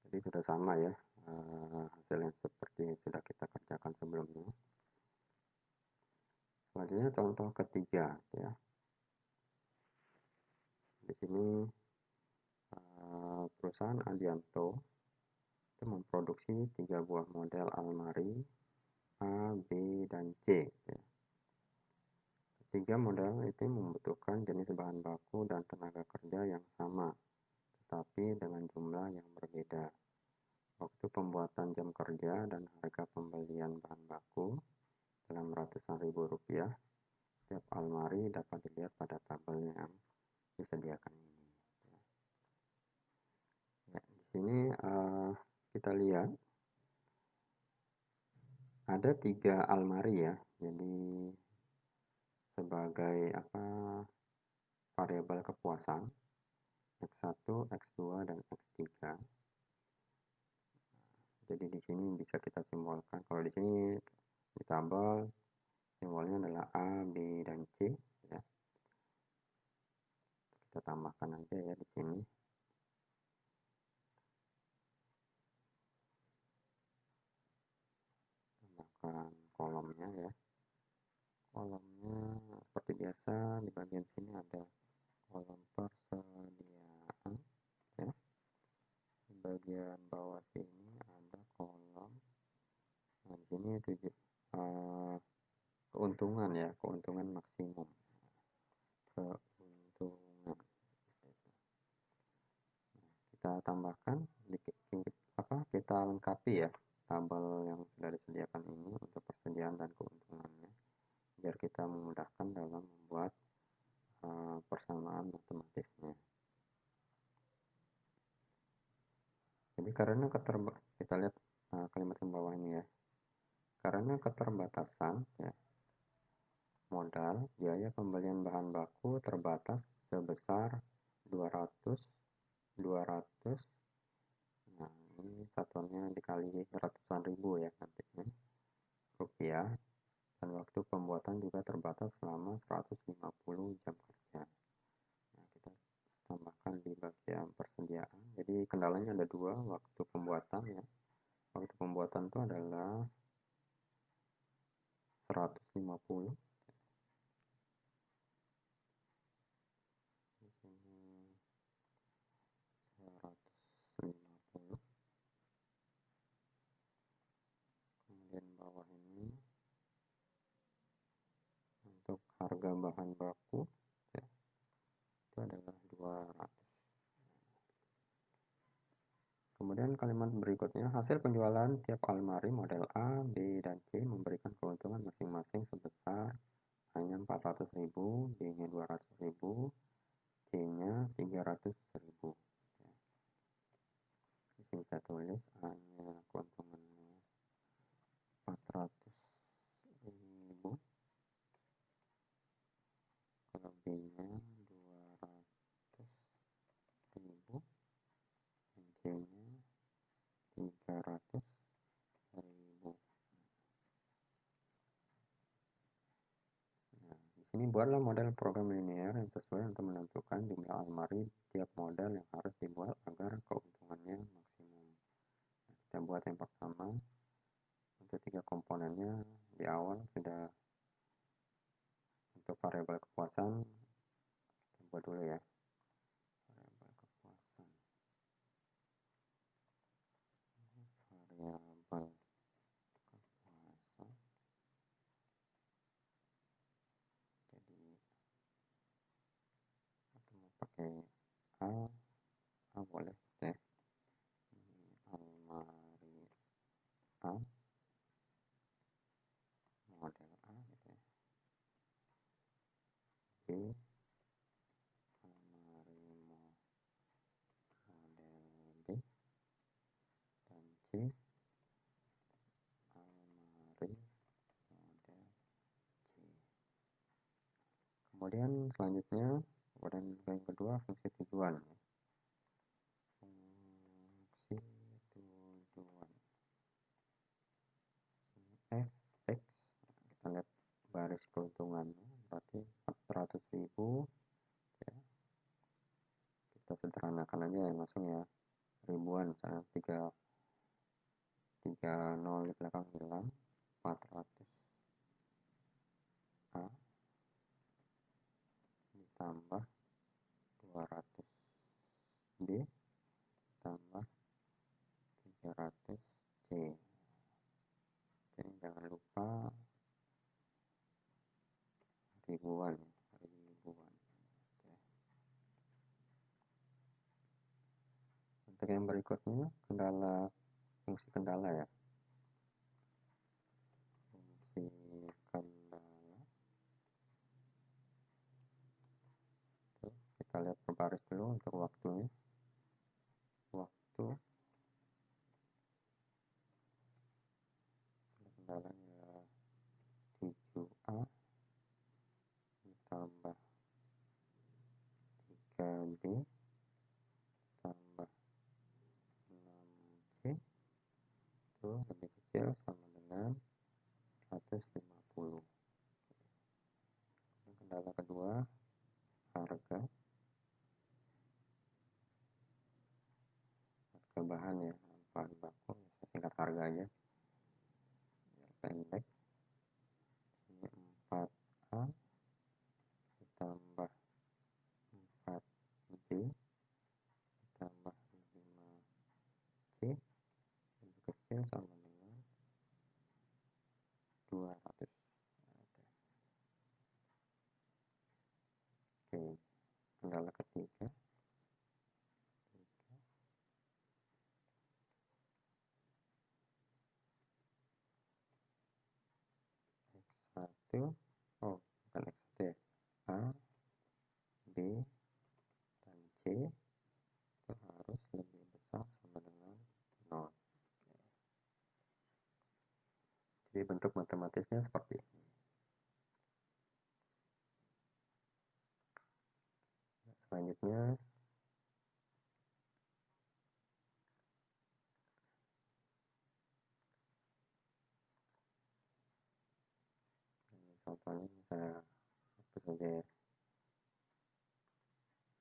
jadi sudah sama ya hasilnya seperti sudah kita kerjakan sebelumnya. Selanjutnya contoh ketiga ya. Di sini perusahaan Adianto itu memproduksi 3 buah model almari A, B, dan C ya. Ketiga model itu membutuhkan jenis bahan baku dan tenaga kerja yang sama, tetapi dengan jumlah yang berbeda. Waktu pembuatan jam kerja dan harga pembelian bahan baku dalam ratusan ribu rupiah. Setiap almari dapat dilihat pada tabel yang disediakan ini. Ya, di sini kita lihat ada 3 almari ya. Jadi sebagai variabel kepuasan X1, X2, dan X3. Jadi di sini bisa kita simbolkan. Kalau di sini di tabel simbolnya adalah A, B, dan C ya. Kita tambahkan aja ya di sini. Tambahkan kolomnya ya. Kolomnya seperti biasa di bagian sini ada kolom persediaan ya. Di bagian bawah sini ada kolom. Nah, di sini keuntungan ya, keuntungan maksimum. Keuntungan. Kita tambahkan kita lengkapi ya tabel yang sudah disediakan ini untuk persediaan dan keuntungannya biar kita memudahkan dalam membuat persamaan matematisnya. Jadi karena kita lihat kalimat yang bawah ini ya, karena keterbatasan ya, modal, biaya pembelian bahan baku terbatas sebesar 200. Nah, ini satuannya dikali ratusan ribu ya nantinya rupiah, dan waktu pembuatan juga terbatas selama 150 jam kerja. Nah, kita tambahkan di bagian persediaan. Jadi kendalanya ada 2, waktu pembuatan ya. Waktu pembuatan itu adalah 150. Di sini 150. Kemudian bawah ini untuk harga bahan baku ya, itu adalah 200. Kemudian kalimat berikutnya, hasil penjualan tiap almari model A, B, dan C memberikan keuntungan masing-masing sebesar hanya 400.000, B-nya 200.000, C-nya 300.000. Ya. Di sini saya tulis hanya keuntungannya 400.000, kalau B-nya 200.000, dan C-nya 300.000. Nah, di sini buatlah model program linear yang sesuai untuk menentukan jumlah almari tiap model yang harus dibuat agar keuntungannya maksimum. Nah, kita buat yang pertama. Untuk 3 komponennya di awal sudah untuk variabel kepuasan kita buat dulu ya. Variabel kepuasan. Variabel kepuasan. Jadi atau mau pakai A boleh deh. Almari A Kemudian selanjutnya, kemudian yang kedua fungsi tujuan. Fungsi tujuan fx, kita lihat baris keuntungannya berarti 400.000 ya. Kita sederhanakan aja ya, langsung ya, ribuan, misalnya 3 0 di belakang hilang, 400 A ditambah 200 B tambah 300 C. Jadi jangan lupa ribuan. Untuk yang berikutnya, fungsi kendala ya. Fungsi kendala. Tuh, kita lihat per baris dulu untuk waktunya. Waktu kendalanya 7A ditambah 3B tambah 6C itu lebih kecil sama dengan 150. Kendala kedua, harga bahan ya, bahan baku, singkat harga aja biar pendek. Ini 4A ditambah 4B ditambah 5C lebih kecil sama dengan 200. Oke, kendala ketiga, X1, oh bukan X1 ya, A, B, dan C itu harus lebih besar sama dengan 0. Jadi bentuk matematisnya seperti ini. Selanjutnya, contohnya saya hapus saja ya.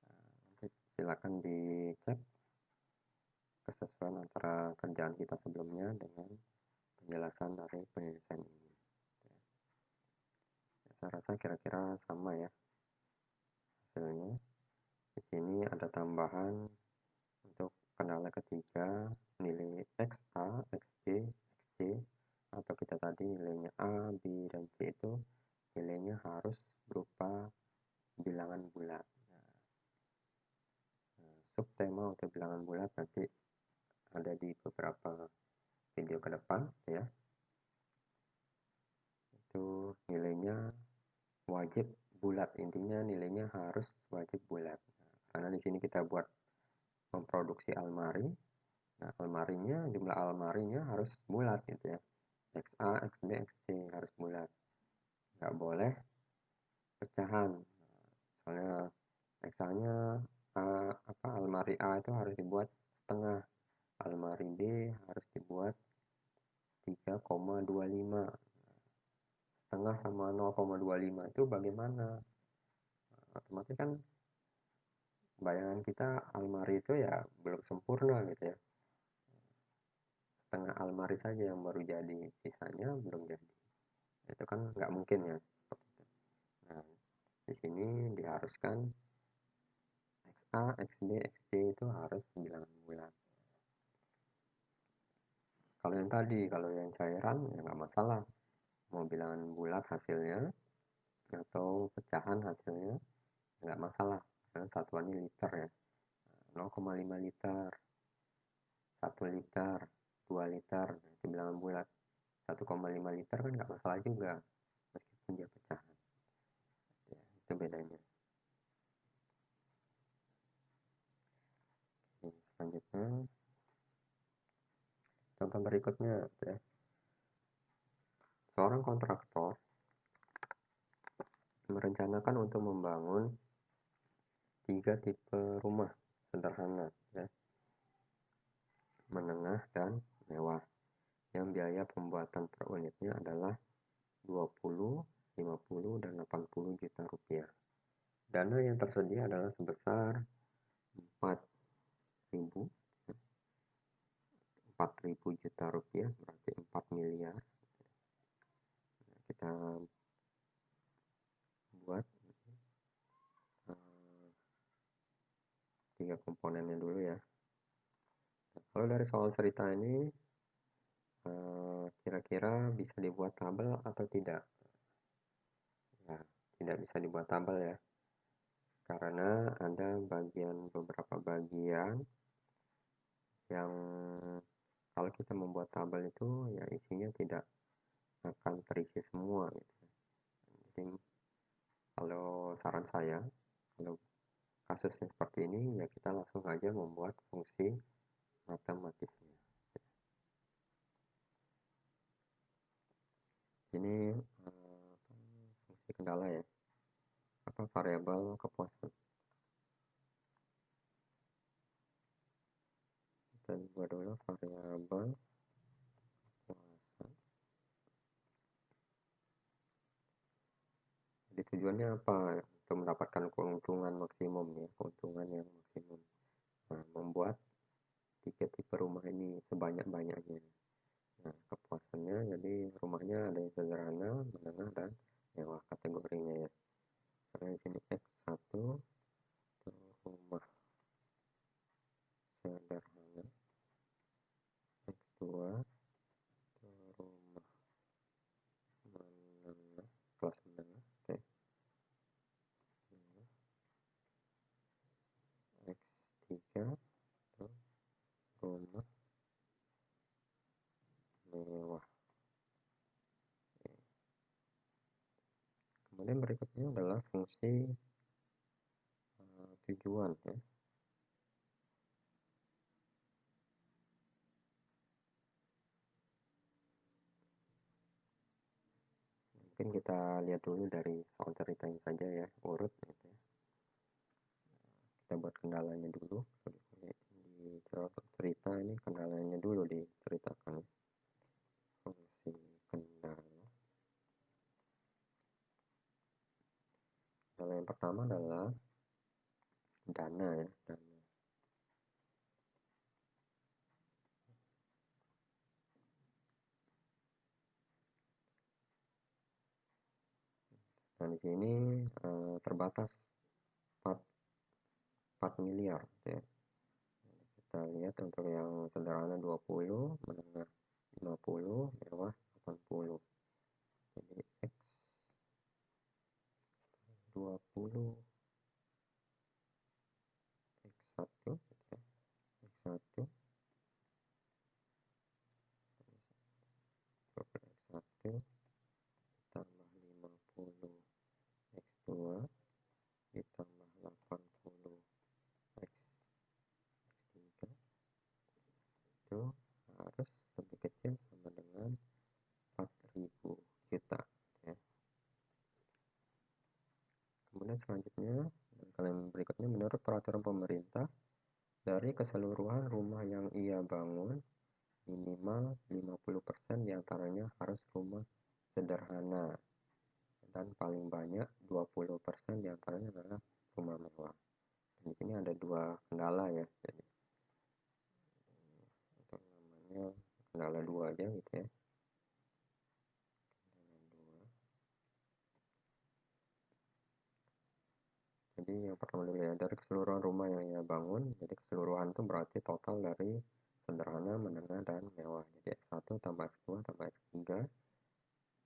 Nanti silakan dicek kesesuaian antara kerjaan kita sebelumnya dengan penjelasan dari penyelesaian ini. Ya, saya rasa kira-kira sama ya hasilnya. Di sini ada tambahan untuk kendala ketiga, nilai XA, XB, XC, atau kita tadi nilainya A, B, dan C itu nilainya harus berupa bilangan bulat. Subtema untuk bilangan bulat nanti ada di beberapa video ke depan ya. Itu nilainya wajib bulat, intinya nilainya harus wajib bulat. Karena di sini kita buat memproduksi almari. Nah, jumlah almarinya harus bulat gitu ya. XA, XB, XC harus bulat. Nggak boleh pecahan. Soalnya XA-nya almari A itu harus dibuat setengah. Almari B harus dibuat 3,25. Setengah sama 0,25 itu bagaimana? Otomatis kan bayangan kita almari itu ya belum sempurna gitu ya. Setengah almari saja yang baru jadi, sisanya belum jadi. Itu kan nggak mungkin ya. Nah, di sini diharuskan XA, XB, XC itu harus bilangan bulat. Kalau yang tadi, kalau yang cairan ya nggak masalah. Mau bilangan bulat hasilnya atau pecahan hasilnya nggak masalah. Karena satuannya liter ya. 0,5 liter, 1 liter, 2 liter, itu bilangan bulat. 1,5 liter kan nggak masalah juga, meskipun dia pecahan. Ya, itu bedanya. Oke, selanjutnya, contoh berikutnya ya. Seorang kontraktor merencanakan untuk membangun 3 tipe rumah sederhana ya, menengah dan mewah, yang biaya pembuatan per unitnya adalah 20, 50, dan 80 juta rupiah. Dana yang tersedia adalah sebesar 4.000 juta rupiah, berarti 4 miliar. Kita buat 3 komponennya dulu ya. Kalau dari soal cerita ini kira-kira bisa dibuat tabel atau tidak? Ya, tidak bisa dibuat tabel ya, karena ada beberapa bagian yang kalau kita membuat tabel itu ya isinya tidak akan terisi semua gitu. Jadi kalau saran saya, kalau kasusnya seperti ini ya kita langsung aja membuat fungsi matematisnya. Ini fungsi kendala ya, variabel kepuasan. Kita buat dulu variabel kepuasan. Jadi tujuannya apa? Untuk mendapatkan keuntungan maksimum ya, keuntungan yang maksimum. Nah, membuat 3 tipe rumah ini sebanyak-banyaknya. Nah, kepuasannya jadi rumahnya ada yang sederhana, menengah, dan mewah kategorinya ya. Karena di sini X1 rumah sederhana, X2 rumah menengah, kelas menengah, oke. X3 rumah mewah. Kemudian berikutnya adalah fungsi tujuan ya. Mungkin kita lihat dulu dari soal ceritanya saja ya, urut gitu ya. Kita buat kendalanya dulu. Di cerita ini kendalanya dulu diceritakan. Fungsi kendala. Kendala yang pertama adalah dana ya, dana. Nah, di sini terbatas 4 miliar ya. Kita lihat untuk yang sederhana 20, menengah 50, mewah 80. Jadi X 20, X1 ya. X1 X1 tambah 50, X2 ditambah 80, X3 itu harus lebih kecil sama dengan 4.000 juta ya. Kemudian selanjutnya kalian berikutnya, menurut peraturan pemerintah, dari keseluruhan rumah yang ia bangun minimal 50% diantaranya harus rumah sederhana dan paling banyak 20% diantaranya adalah rumah mewah. Dan di sini ada 2 kendala ya, jadi itu namanya kendala 2 aja gitu ya. Jadi yang pertama dulu ya, dari keseluruhan rumah yang ia bangun, jadi keseluruhan itu berarti total dari sederhana, menengah, dan mewah. Jadi X1 tambah X2 tambah X3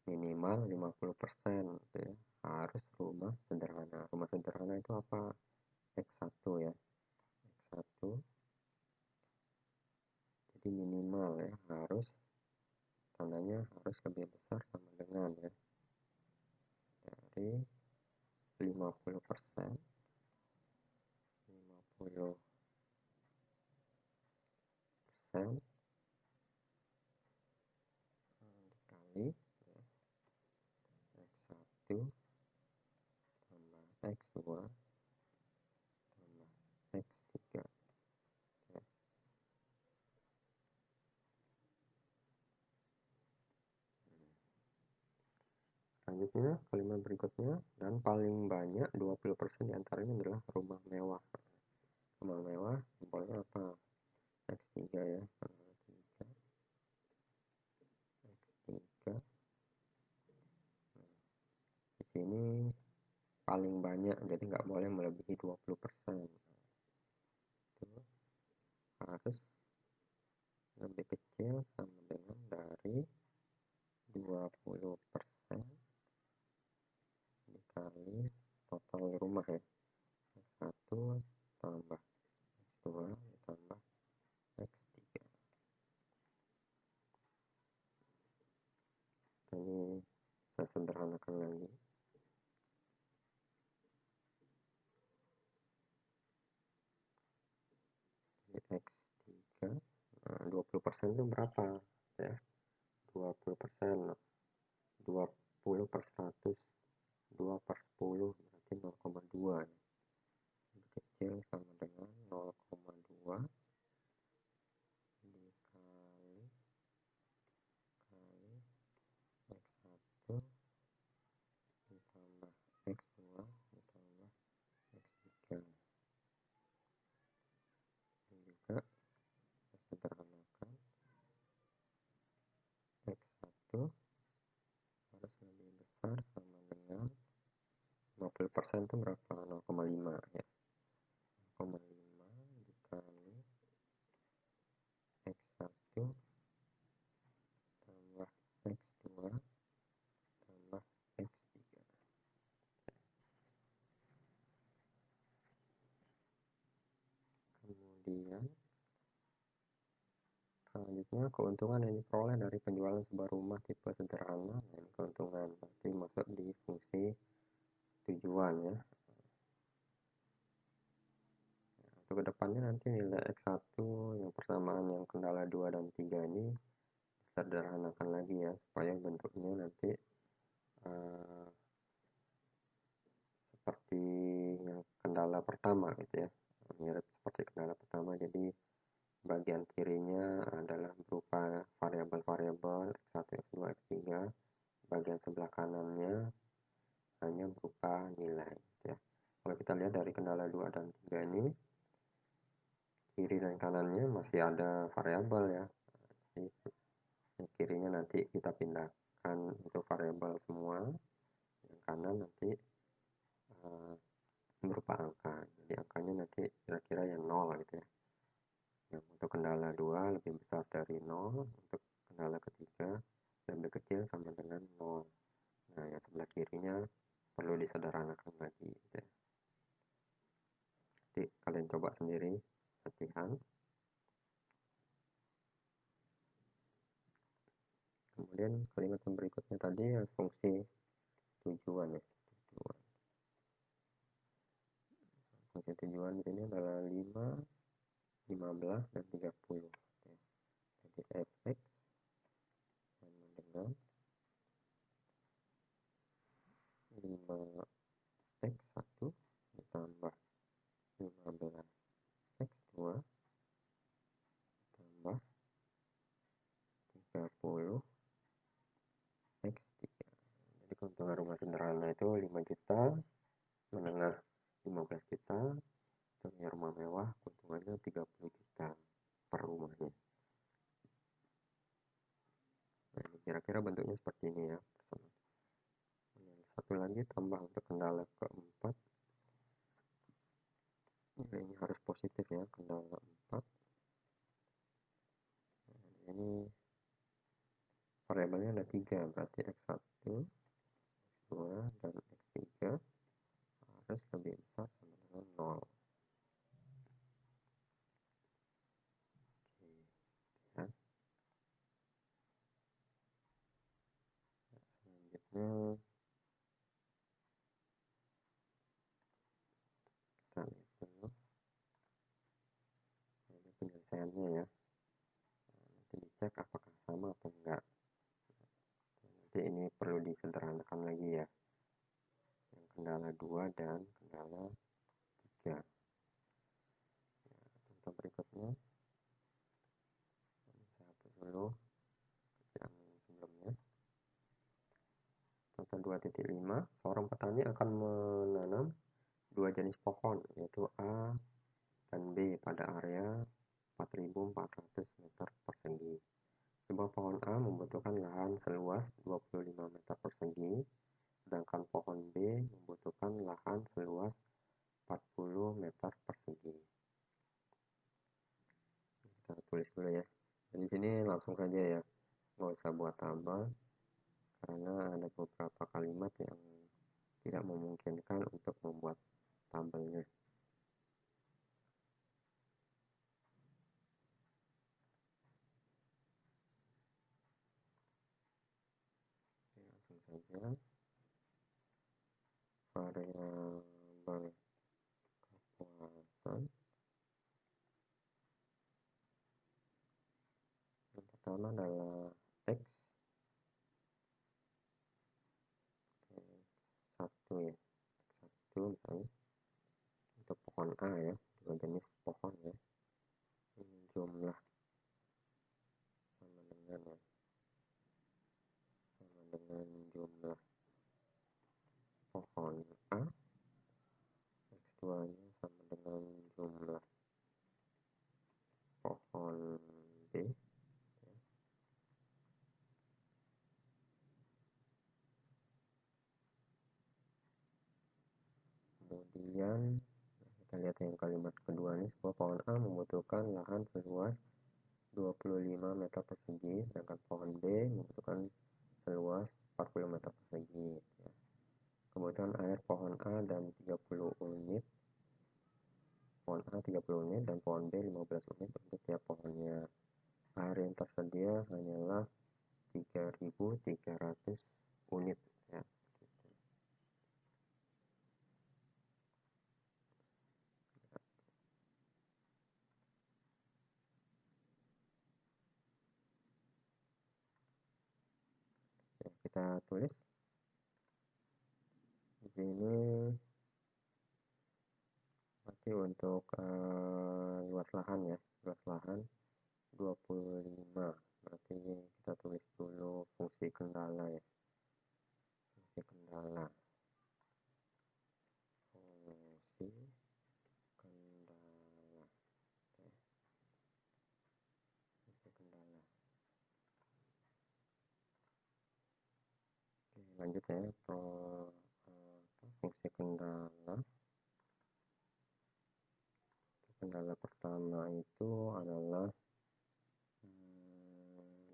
minimal 50% gitu ya, harus rumah sederhana. Rumah sederhana itu apa? X1 ya, X1 jadi minimal ya, harus tandanya harus lebih besar sama dengan ya, dari 50%, 50% dikali ya, X1 Selanjutnya, kalimat berikutnya, dan paling banyak 20% diantaranya adalah rumah mewah. Rumah mewah, simbolnya apa? X3 ya. X3. Di sini paling banyak, jadi nggak boleh melebihi 20%. Itu harus lebih kecil sama dengan dari 20% dikali total rumah ya. X1 tambah X2 ditambah X3. Ini saya sederhanakan lagi. X3, nah 20% itu berapa ya? 20%, 20 per 100, 2 per 10 berarti 0,2 ya. Lebih kecil sama dengan 0,2 dikali X1 ditambah X2 ditambah X3. Dan juga sederhanakan X1 harus lebih besar sama dengan 50% itu berapa? 0,5 ya. 0,5 dikali X1 tambah X2 tambah X3. Kemudian selanjutnya keuntungan yang diperoleh dari penjualan sebuah rumah tipe sederhana. Nah, ini keuntungan berarti masuk di fungsi tujuan ya. Untuk kedepannya nanti nilai X1 yang persamaan yang kendala 2 dan 3 ini sederhanakan lagi ya, supaya bentuknya nanti seperti yang kendala pertama gitu ya, mirip seperti kendala pertama. Jadi bagian kirinya adalah berupa variabel-variabel X1, X2, X3. Bagian sebelah kanannya hanya berupa nilai gitu ya. Kalau kita lihat dari kendala 2 dan 3 ini, kiri dan kanannya masih ada variabel ya. Jadi yang kirinya nanti kita pindahkan untuk variabel semua, yang kanan nanti berupa angka. Jadi angkanya nanti kira-kira yang 0 gitu ya. Yang untuk kendala 2 lebih besar dari 0, untuk kendala ketiga lebih kecil sama dengan 0. Nah, yang sebelah kirinya perlu disederhanakan lagi gitu ya. Nanti kalian coba sendiri latihan. Kemudian kalimat yang berikutnya tadi fungsi tujuan ya. Fungsi tujuan ini adalah 5, 15, dan 30. Jadi fx sama dengan 5x1 ditambah 15x2 ditambah 30x3. Jadi keuntungan rumah sederhana itu 5 juta, menengah 15 juta, punya rumah mewah keuntungannya 30 juta per rumahnya. Nah, ini kira-kira bentuknya seperti ini ya. Satu lagi tambah untuk kendala keempat. Ini harus positif ya, kendala 4. Nah, ini variabelnya ada 3, berarti X1, X2, dan X3 harus lebih besar sama dengan 0. Oke, ya. Selanjutnya kita lihat dulu ini penyelesaiannya ya. Nanti dicek apakah sama atau enggak. Nanti ini perlu disederhanakan lagi ya, yang kendala 2 dan kendala 3. Contoh berikutnya, saya hapus dulu yang sebelumnya. Contoh 5.5, seorang petani akan menanam 2 jenis pohon, yaitu A dan B pada area 4.400 meter persegi. Sebuah pohon A membutuhkan lahan seluas 25 meter persegi, sedangkan pohon B membutuhkan lahan seluas 40 meter persegi. Kita tulis dulu ya. Di sini langsung saja ya, nggak usah buat tabel, karena ada beberapa kalimat yang tidak memungkinkan untuk membuat tabelnya. Langsung saja, variabel kepuasan yang pertama adalah X, X1 ya, X1 misalnya untuk pohon A ya, 2 jenis pohon ya, jumlah sama dengan ya, sama dengan jumlah pohon A, X2 nya sama dengan jumlah pohon B ya. Kemudian kita lihat yang kalimat kedua nih, sebuah pohon A membutuhkan lahan seluas 25 meter persegi, sedangkan pohon B membutuhkan seluas 40 meter persegi ya. Kebutuhan air pohon A dan 30 unit, pohon A 30 unit dan pohon B 15 unit untuk tiap pohonnya. Air yang tersedia hanyalah 3.300 unit ya. Ya, kita tulis di sini berarti untuk luas lahan ya, luas lahan 25, berarti kita tulis dulu fungsi kendala ya, fungsi kendala, fungsi kendala, fungsi kendala. Oke, lanjut ya, fungsi kendala. Kendala pertama itu adalah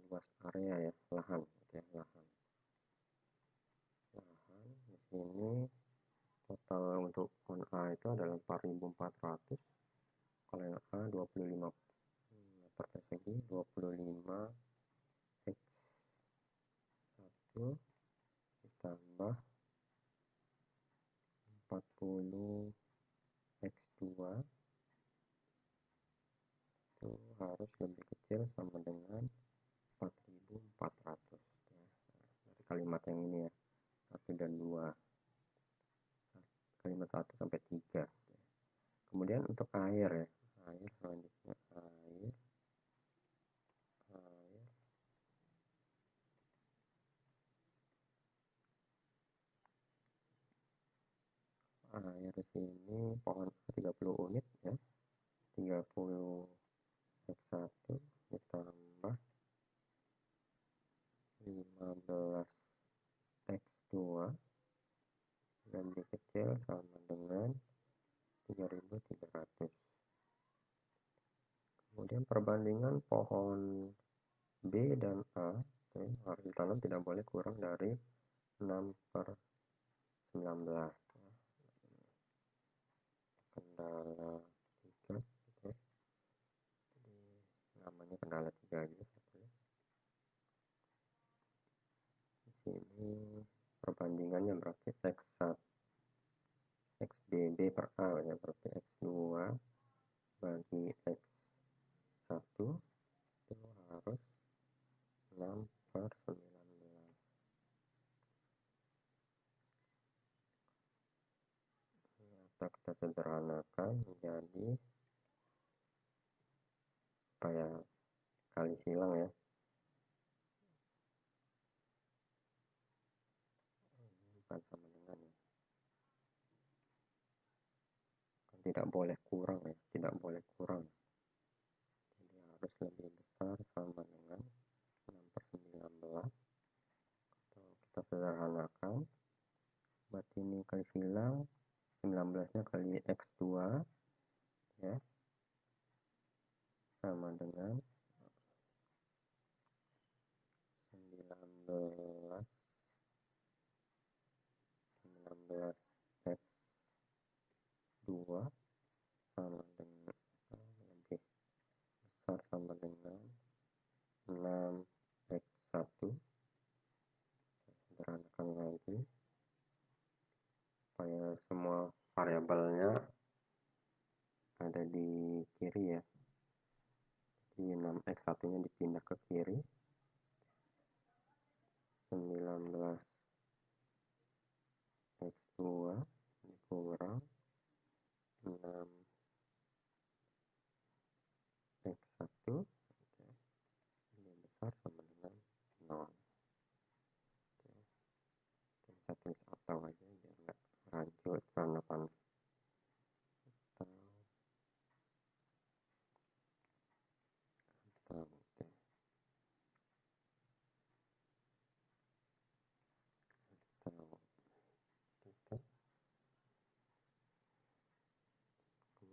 luas area ya, lahan ya, lahan di sini total untuk pohon A itu adalah 4.400, kalau yang A 25 meter persegi, 25 X1 ditambah 40 X2 itu harus lebih kecil sama dengan 4.400 ya. Dari kalimat yang ini ya, 1 dan 2, kalimat 1 sampai 3 ya. Kemudian untuk air ya, air selanjutnya air di sini pohon 30 unit ya, 30 X1 ditambah 15 X2 lebih kecil sama dengan 3.300. Kemudian perbandingan pohon B dan A harus ditanam tidak boleh kurang dari 6/19. Kendala 3 ya. Jadi namanya kendala 3 aja satu. Di sini perbandingannya berarti X1 XBB per A ya, berarti X2 bagi X1 itu harus 6/19. Atau kita sederhanakan menjadi apa ya, kali silang ya, tidak boleh kurang ya, tidak boleh kurang, jadi harus lebih besar sama dengan 6/19. Atau kita sederhanakan, berarti ini kali silang 19 nya kali X2 ya, sama dengan 19 X2 sama dengan lebih besar sama dengan 6X1. Sederhanakan lagi supaya semua variabelnya ada di kiri ya, jadi 6X1 nya dipindah ke kiri, 19X2 dikurang 6X1 lebih besar sama dengan 0. Kita tulis atau aja biar nggak rancu tanaman. Atau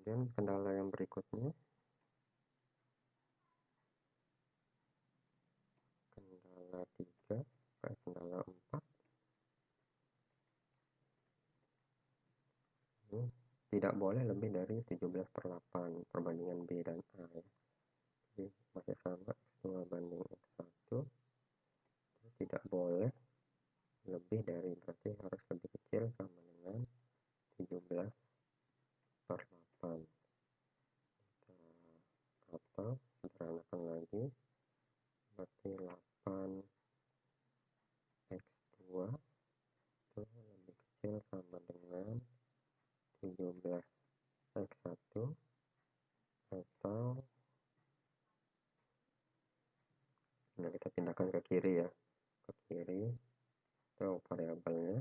kemudian kendala yang berikutnya, kendala 3 ke kendala 4. Ini tidak boleh lebih dari 17/8 perbandingan B dan A ya. Jadi masih sama X2 banding X1, tidak boleh lebih dari, berarti harus lebih kecil sama dengan 17/8. Atau sederhanakan lagi, berarti 8X2 itu lebih kecil sama dengan 17X1, atau nah kita pindahkan ke kiri ya, ke kiri atau variabelnya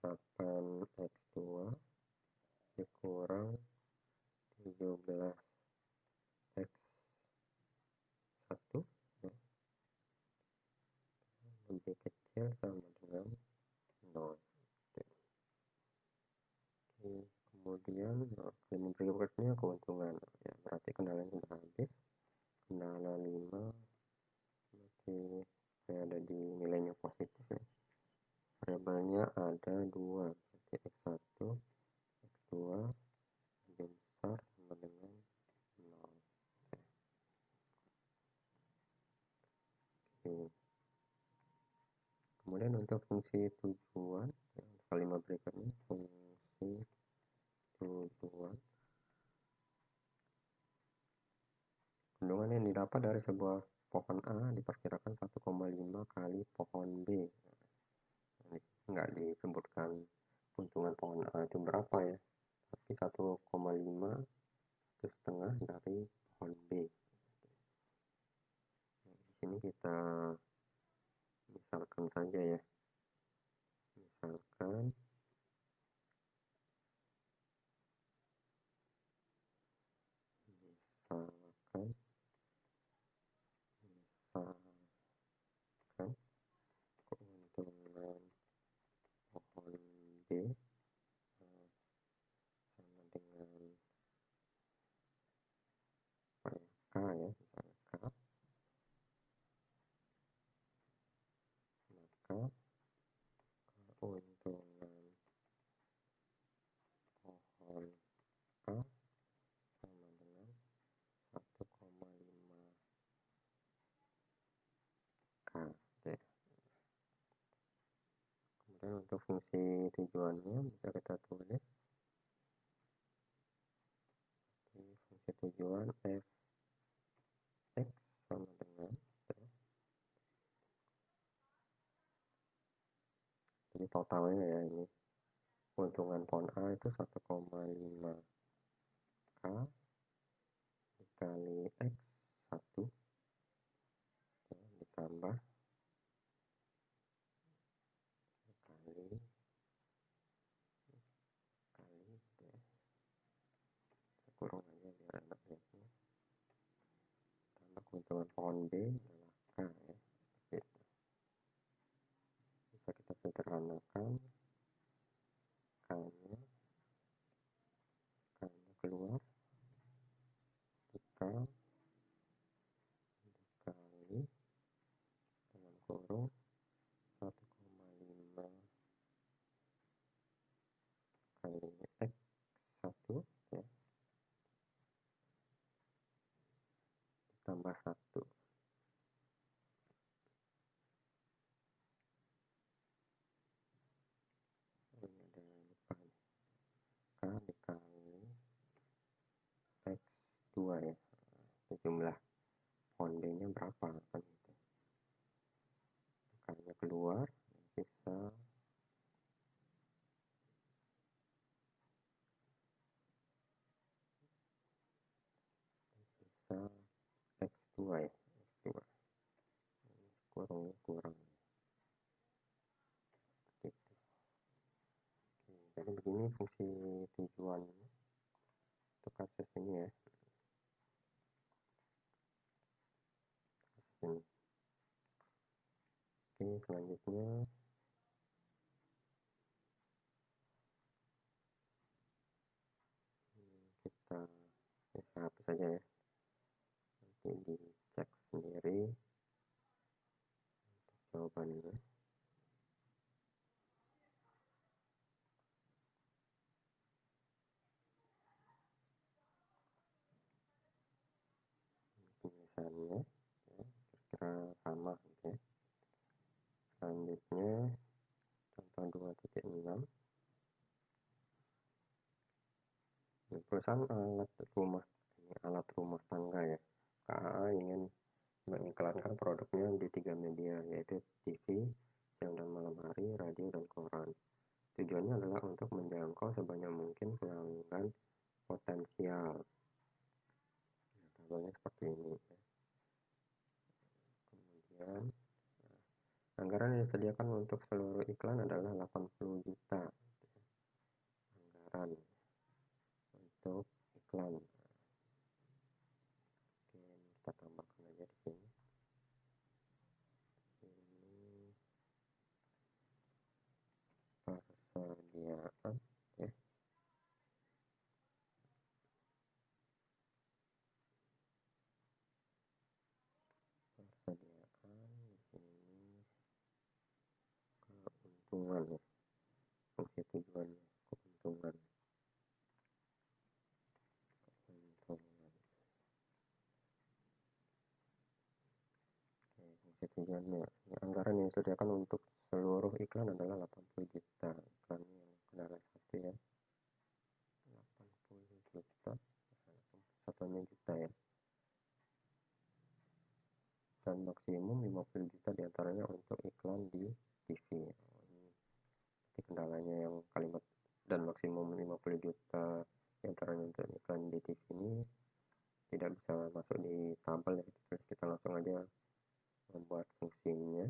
8X2 dikurang 17X1 ya, lebih kecil sama dengan 0. Oke, kemudian ini berikutnya keuntungan ya, berarti kendalanya sudah habis. Kendala 5 masih ada di nilainya positif ya, variabelnya ada 2, berarti X1 X2 lebih besar sama dengan 0. Oke. Kemudian untuk fungsi tujuan ya, kalimat berikutnya fungsi tujuan, bendungan yang didapat dari sebuah pohon A diperkirakan 1,5 kali pohon B. Nah, nggak disebutkan keuntungan pohon A itu berapa ya, tapi 1,5 itu setengah dari pohon B. Nah, di sini kita misalkan saja ya, misalkan keuntungan pohon B sama dengan K ya, misalnya K, maka keuntungan pohon A sama dengan 1,5 K ya. Kemudian untuk fungsi tujuannya bisa kita tulis fungsi tujuan f(x) sama dengan ya. Jadi totalnya ya, ini keuntungan pohon A itu 1,5 K dikali X1 ya, ditambah kali ya, kurung aja biar enak lihatnya. Tambah keuntungan pohon B adalah K ya, gitu. Bisa kita sederhanakan K-nya keluar jika dikali dengan kurung 1,5 kali X1 ya, ditambah 1. Ini ada lupa nih. K dikali X2 ya. Itu jumlah pohon B-nya berapa kan gitu. K-nya keluar, sisa X2 ya, X2. Kurangnya kurang gitu. Oke, jadi begini fungsi tujuan untuk kasus ini ya. Kasus ini. Oke, selanjutnya kita hapus saja ya, nanti dicek sendiri untuk jawabannya. Penyelesaiannya ya, kira-kira sama gitu ya. Selanjutnya contoh 2.6, perusahaan alat rumah tangga ya, KAA ingin mengiklankan produknya di 3 media, yaitu TV, siang dan malam hari, radio, dan koran. Tujuannya adalah untuk menjangkau sebanyak mungkin pelanggan potensial. Nah, tabelnya seperti ini. Kemudian, anggaran yang disediakan untuk seluruh iklan adalah 80 juta. Anggaran untuk iklan. Oke, kita tambahkan aja di sini. Ini persediaan ya. Persediaan di sini keuntungan ya. Fungsi tujuannya keuntungan. Keuntungan. Oke, fungsi tujuannya. Anggaran yang disediakan untuk seluruh iklan adalah 80 juta. Iklan yang kendaraan 1 ya. 80 juta. Satunya juta ya. Dan maksimum 50 juta diantaranya untuk iklan di TV. Ini kendalanya yang kalimat dan maksimum 50 juta diantaranya untuk iklan di TV ini tidak bisa masuk di tabel ya. Terus kita langsung aja membuat fungsinya.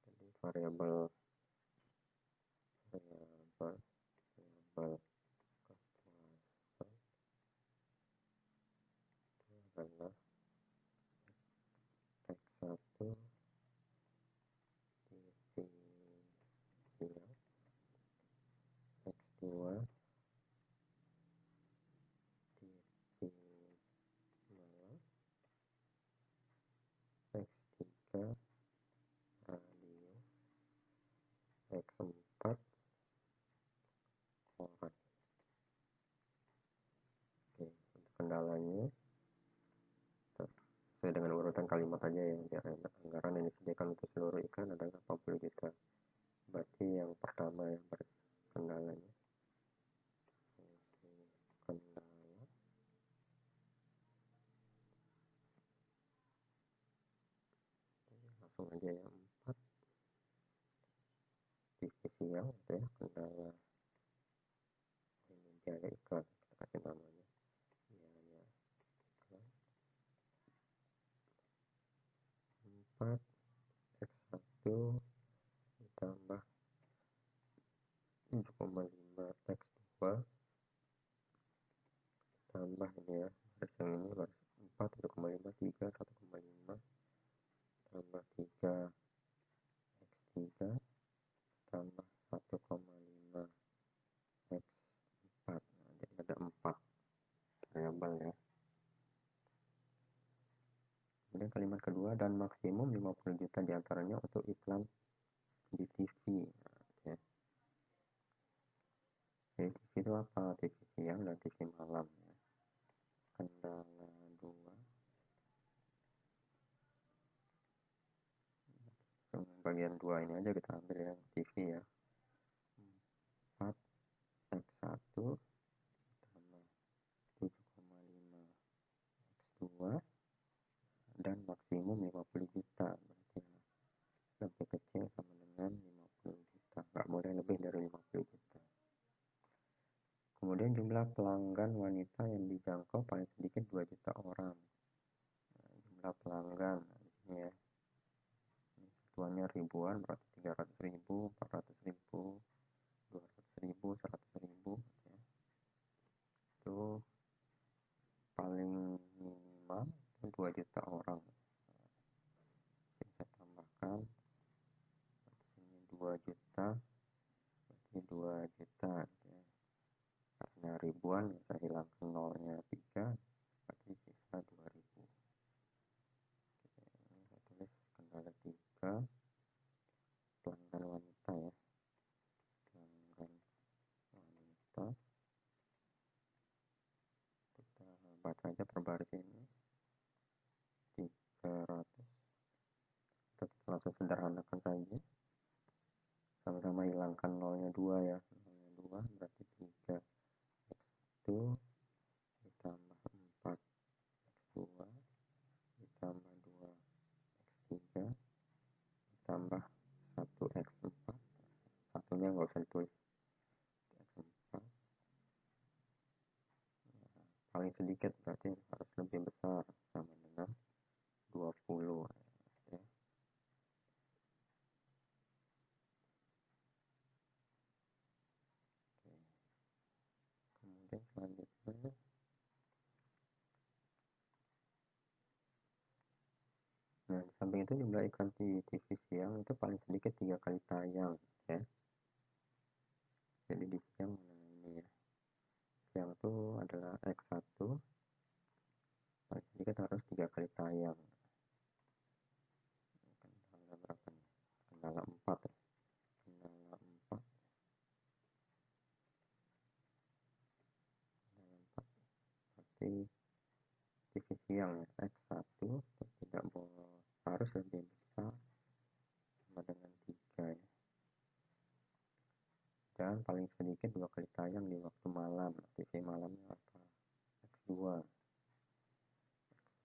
Jadi variabel kepuasan itu adalah X1 TV siang, X2 TV malam, X3 radio, X4 koran. Oke, untuk kendalanya sesuai dengan urutan kalimat aja ya, biar enak. Anggaran yang disediakan untuk seluruh iklan adalah 80 juta. Berarti yang pertama yang kendalanya. Kendala langsung aja ya, 4 TV siang itu ya, kendala ini biaya iklan, kita kasih namanya biaya iklan. 4 X1 ditambah 7,5 X2 tambah ini ya, garis yang ini garis 4 1,5 3 1,5 tambah 3 X3 tambah 1,5 X4. Nah, jadi ada 4 variabel ya. Kemudian kalimat kedua, dan maksimum 50 juta diantaranya untuk iklan di TV. Nah, ya. Jadi TV itu apa? TV siang dan TV malam ya. Kendala 2, bagian 2 ini aja kita ambil yang TV ya. 4 X1 tambah 7,5 X2 dan maksimum 50 juta, berarti lebih kecil sama dengan 50 juta, nggak boleh lebih dari 50 juta. Kemudian jumlah pelanggan wanita yang dijangkau paling sedikit 2 juta orang. Nah, jumlah pelanggan di sini ya, ini satuannya ribuan, berarti 300.000, 400.000, 200.000, 100.000 ya. Itu paling minimal itu 2 juta orang. Nah, saya tambahkan sini 2 juta, berarti 2 juta ya. Karena ribuan saya hilangkan nolnya 3, berarti sisa 2000. Oke, ini saya tulis kendala 3, pelanggan wanita ya, pelanggan wanita. Kita baca aja per baris ini 300. Kita langsung sederhanakan saja, sama-sama hilangkan nolnya 2 ya, nolnya 2 berarti 3 X1 ditambah 4 X2 ditambah 2 X3 ditambah 1 X4, satunya nggak usah ditulis, X4. Nah, paling sedikit berarti harus lebih besar, sama dengan 20 ya. Oke. Kemudian selanjutnya, nah di samping itu jumlah iklan di TV siang itu paling sedikit 3 kali tayang ya. Jadi di siang ini ya, siang itu adalah X1, paling sedikit harus 3 kali tayang. Kendala berapa nih? Kendala 4 ya. Kendala 4, berarti TV siang ya, X1 tidak boleh, harus lebih besar sama dengan 3 ya. Dan paling sedikit 2 kali tayang di waktu malam. TV malamnya apa? X2.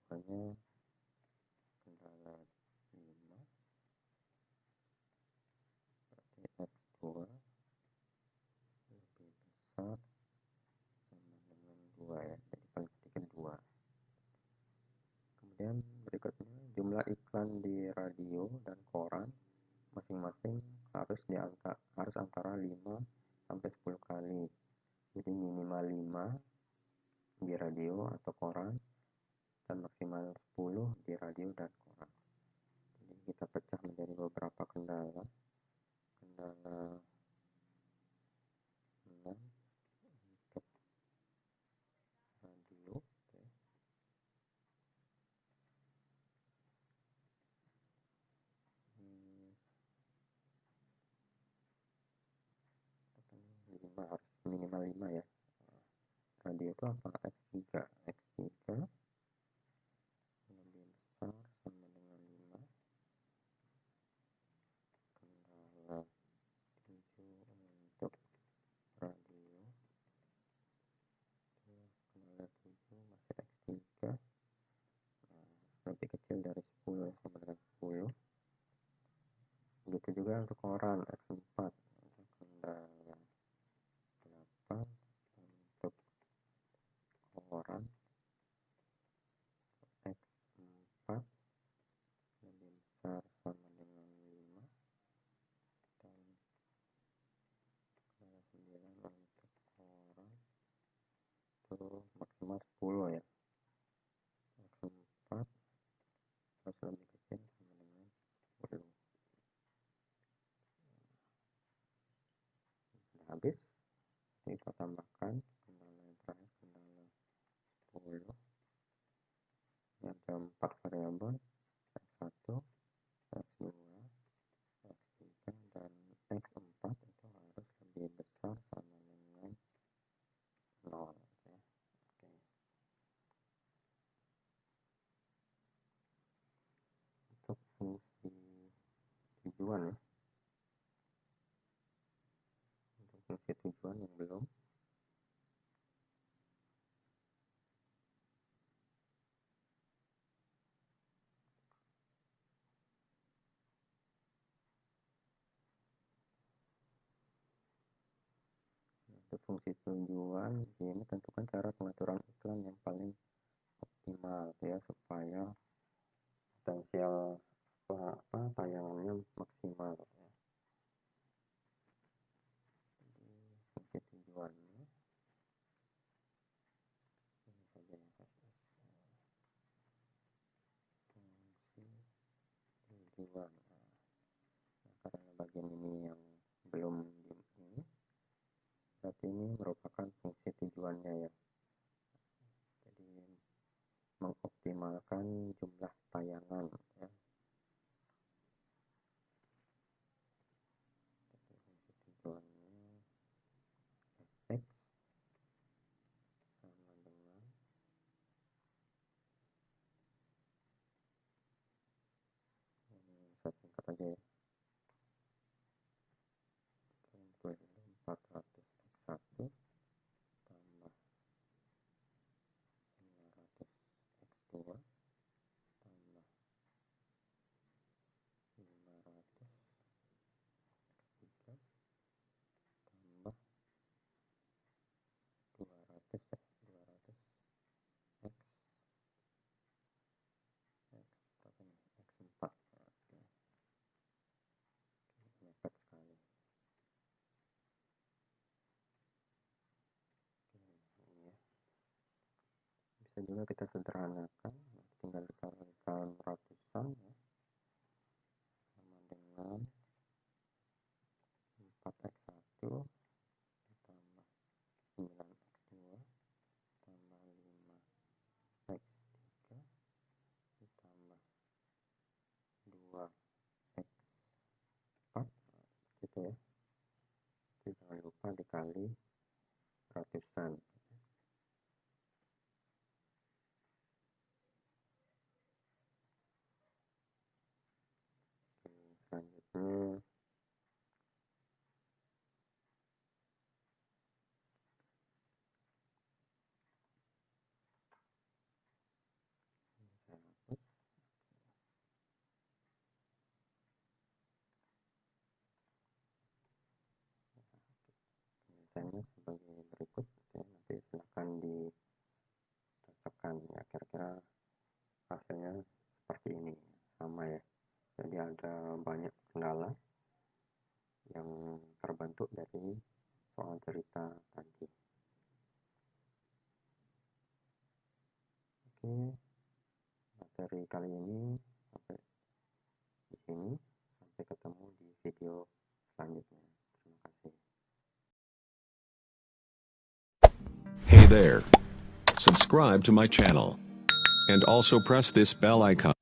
Hanya kendala 5, berarti X2 lebih besar sama dengan 2 ya, jadi paling sedikit 2. Kemudian berikutnya, jumlah iklan di radio dan koran masing-masing harus antara 5 sampai 10 kali. Jadi minimal 5 di radio atau koran dan maksimal 10 di radio dan koran. Jadi kita pecah menjadi beberapa kendala. Kendala 6 untuk radio. Oke. 5 harus minimal 5 ya. Radio itu apa? X3. X3 lebih besar sama dengan 5. Kendala 7 untuk radio. Kendala 7 masih X3. Nah, lebih kecil dari 10 ya, sama dengan 10. Begitu juga untuk koran X4. Kendala 8 untuk koran itu maksimal 10 ya. X4 harus lebih kecil sama dengan 10. Sudah habis, kita tambahkan kendala yang terakhir, kendala 10. Ini ada 4 variabel, X1, X2, X3, dan X4 itu harus lebih besar sama dengan 0 ya. Oke. Untuk fungsi tujuan ya, untuk fungsi tujuan yang belum, untuk fungsi tujuan ini tentukan cara pengaturan iklan yang paling optimal ya, supaya potensial tayangannya maksimal ya. Jadi fungsi tujuannya ini saja yang saya fungsi tujuan. Nah, karena bagian ini yang belum ini, berarti ini merupakan fungsi tujuannya ya. Jadi mengoptimalkan jumlah tayangan ya. Jadi fungsi tujuannya X sama dengan saya singkat aja ya, 400 X1 tambah 900 X2 tambah 500 X3 tambah 200 X berapa nih, X4. Oke. Mepet sekali. Oke, ini ya. Bisa juga kita sederhanakan, tinggal dikalikan ratusan ya, sama dengan 4x1 ditambah 9x2 tambah 5x3 ditambah 2x4 gitu ya. Jadi jangan lupa dikali ratusan. Selanjutnya saya hapus. Misalnya sebagai berikut ya, nanti silahkan dicocokkan ya, kira-kira hasilnya seperti ini, sama ya. Jadi ada banyak kendala yang terbentuk dari soal cerita tadi. Oke, materi kali ini sampai di sini. Sampai ketemu di video selanjutnya. Terima kasih. Hey there. Subscribe to my channel. And also press this bell icon.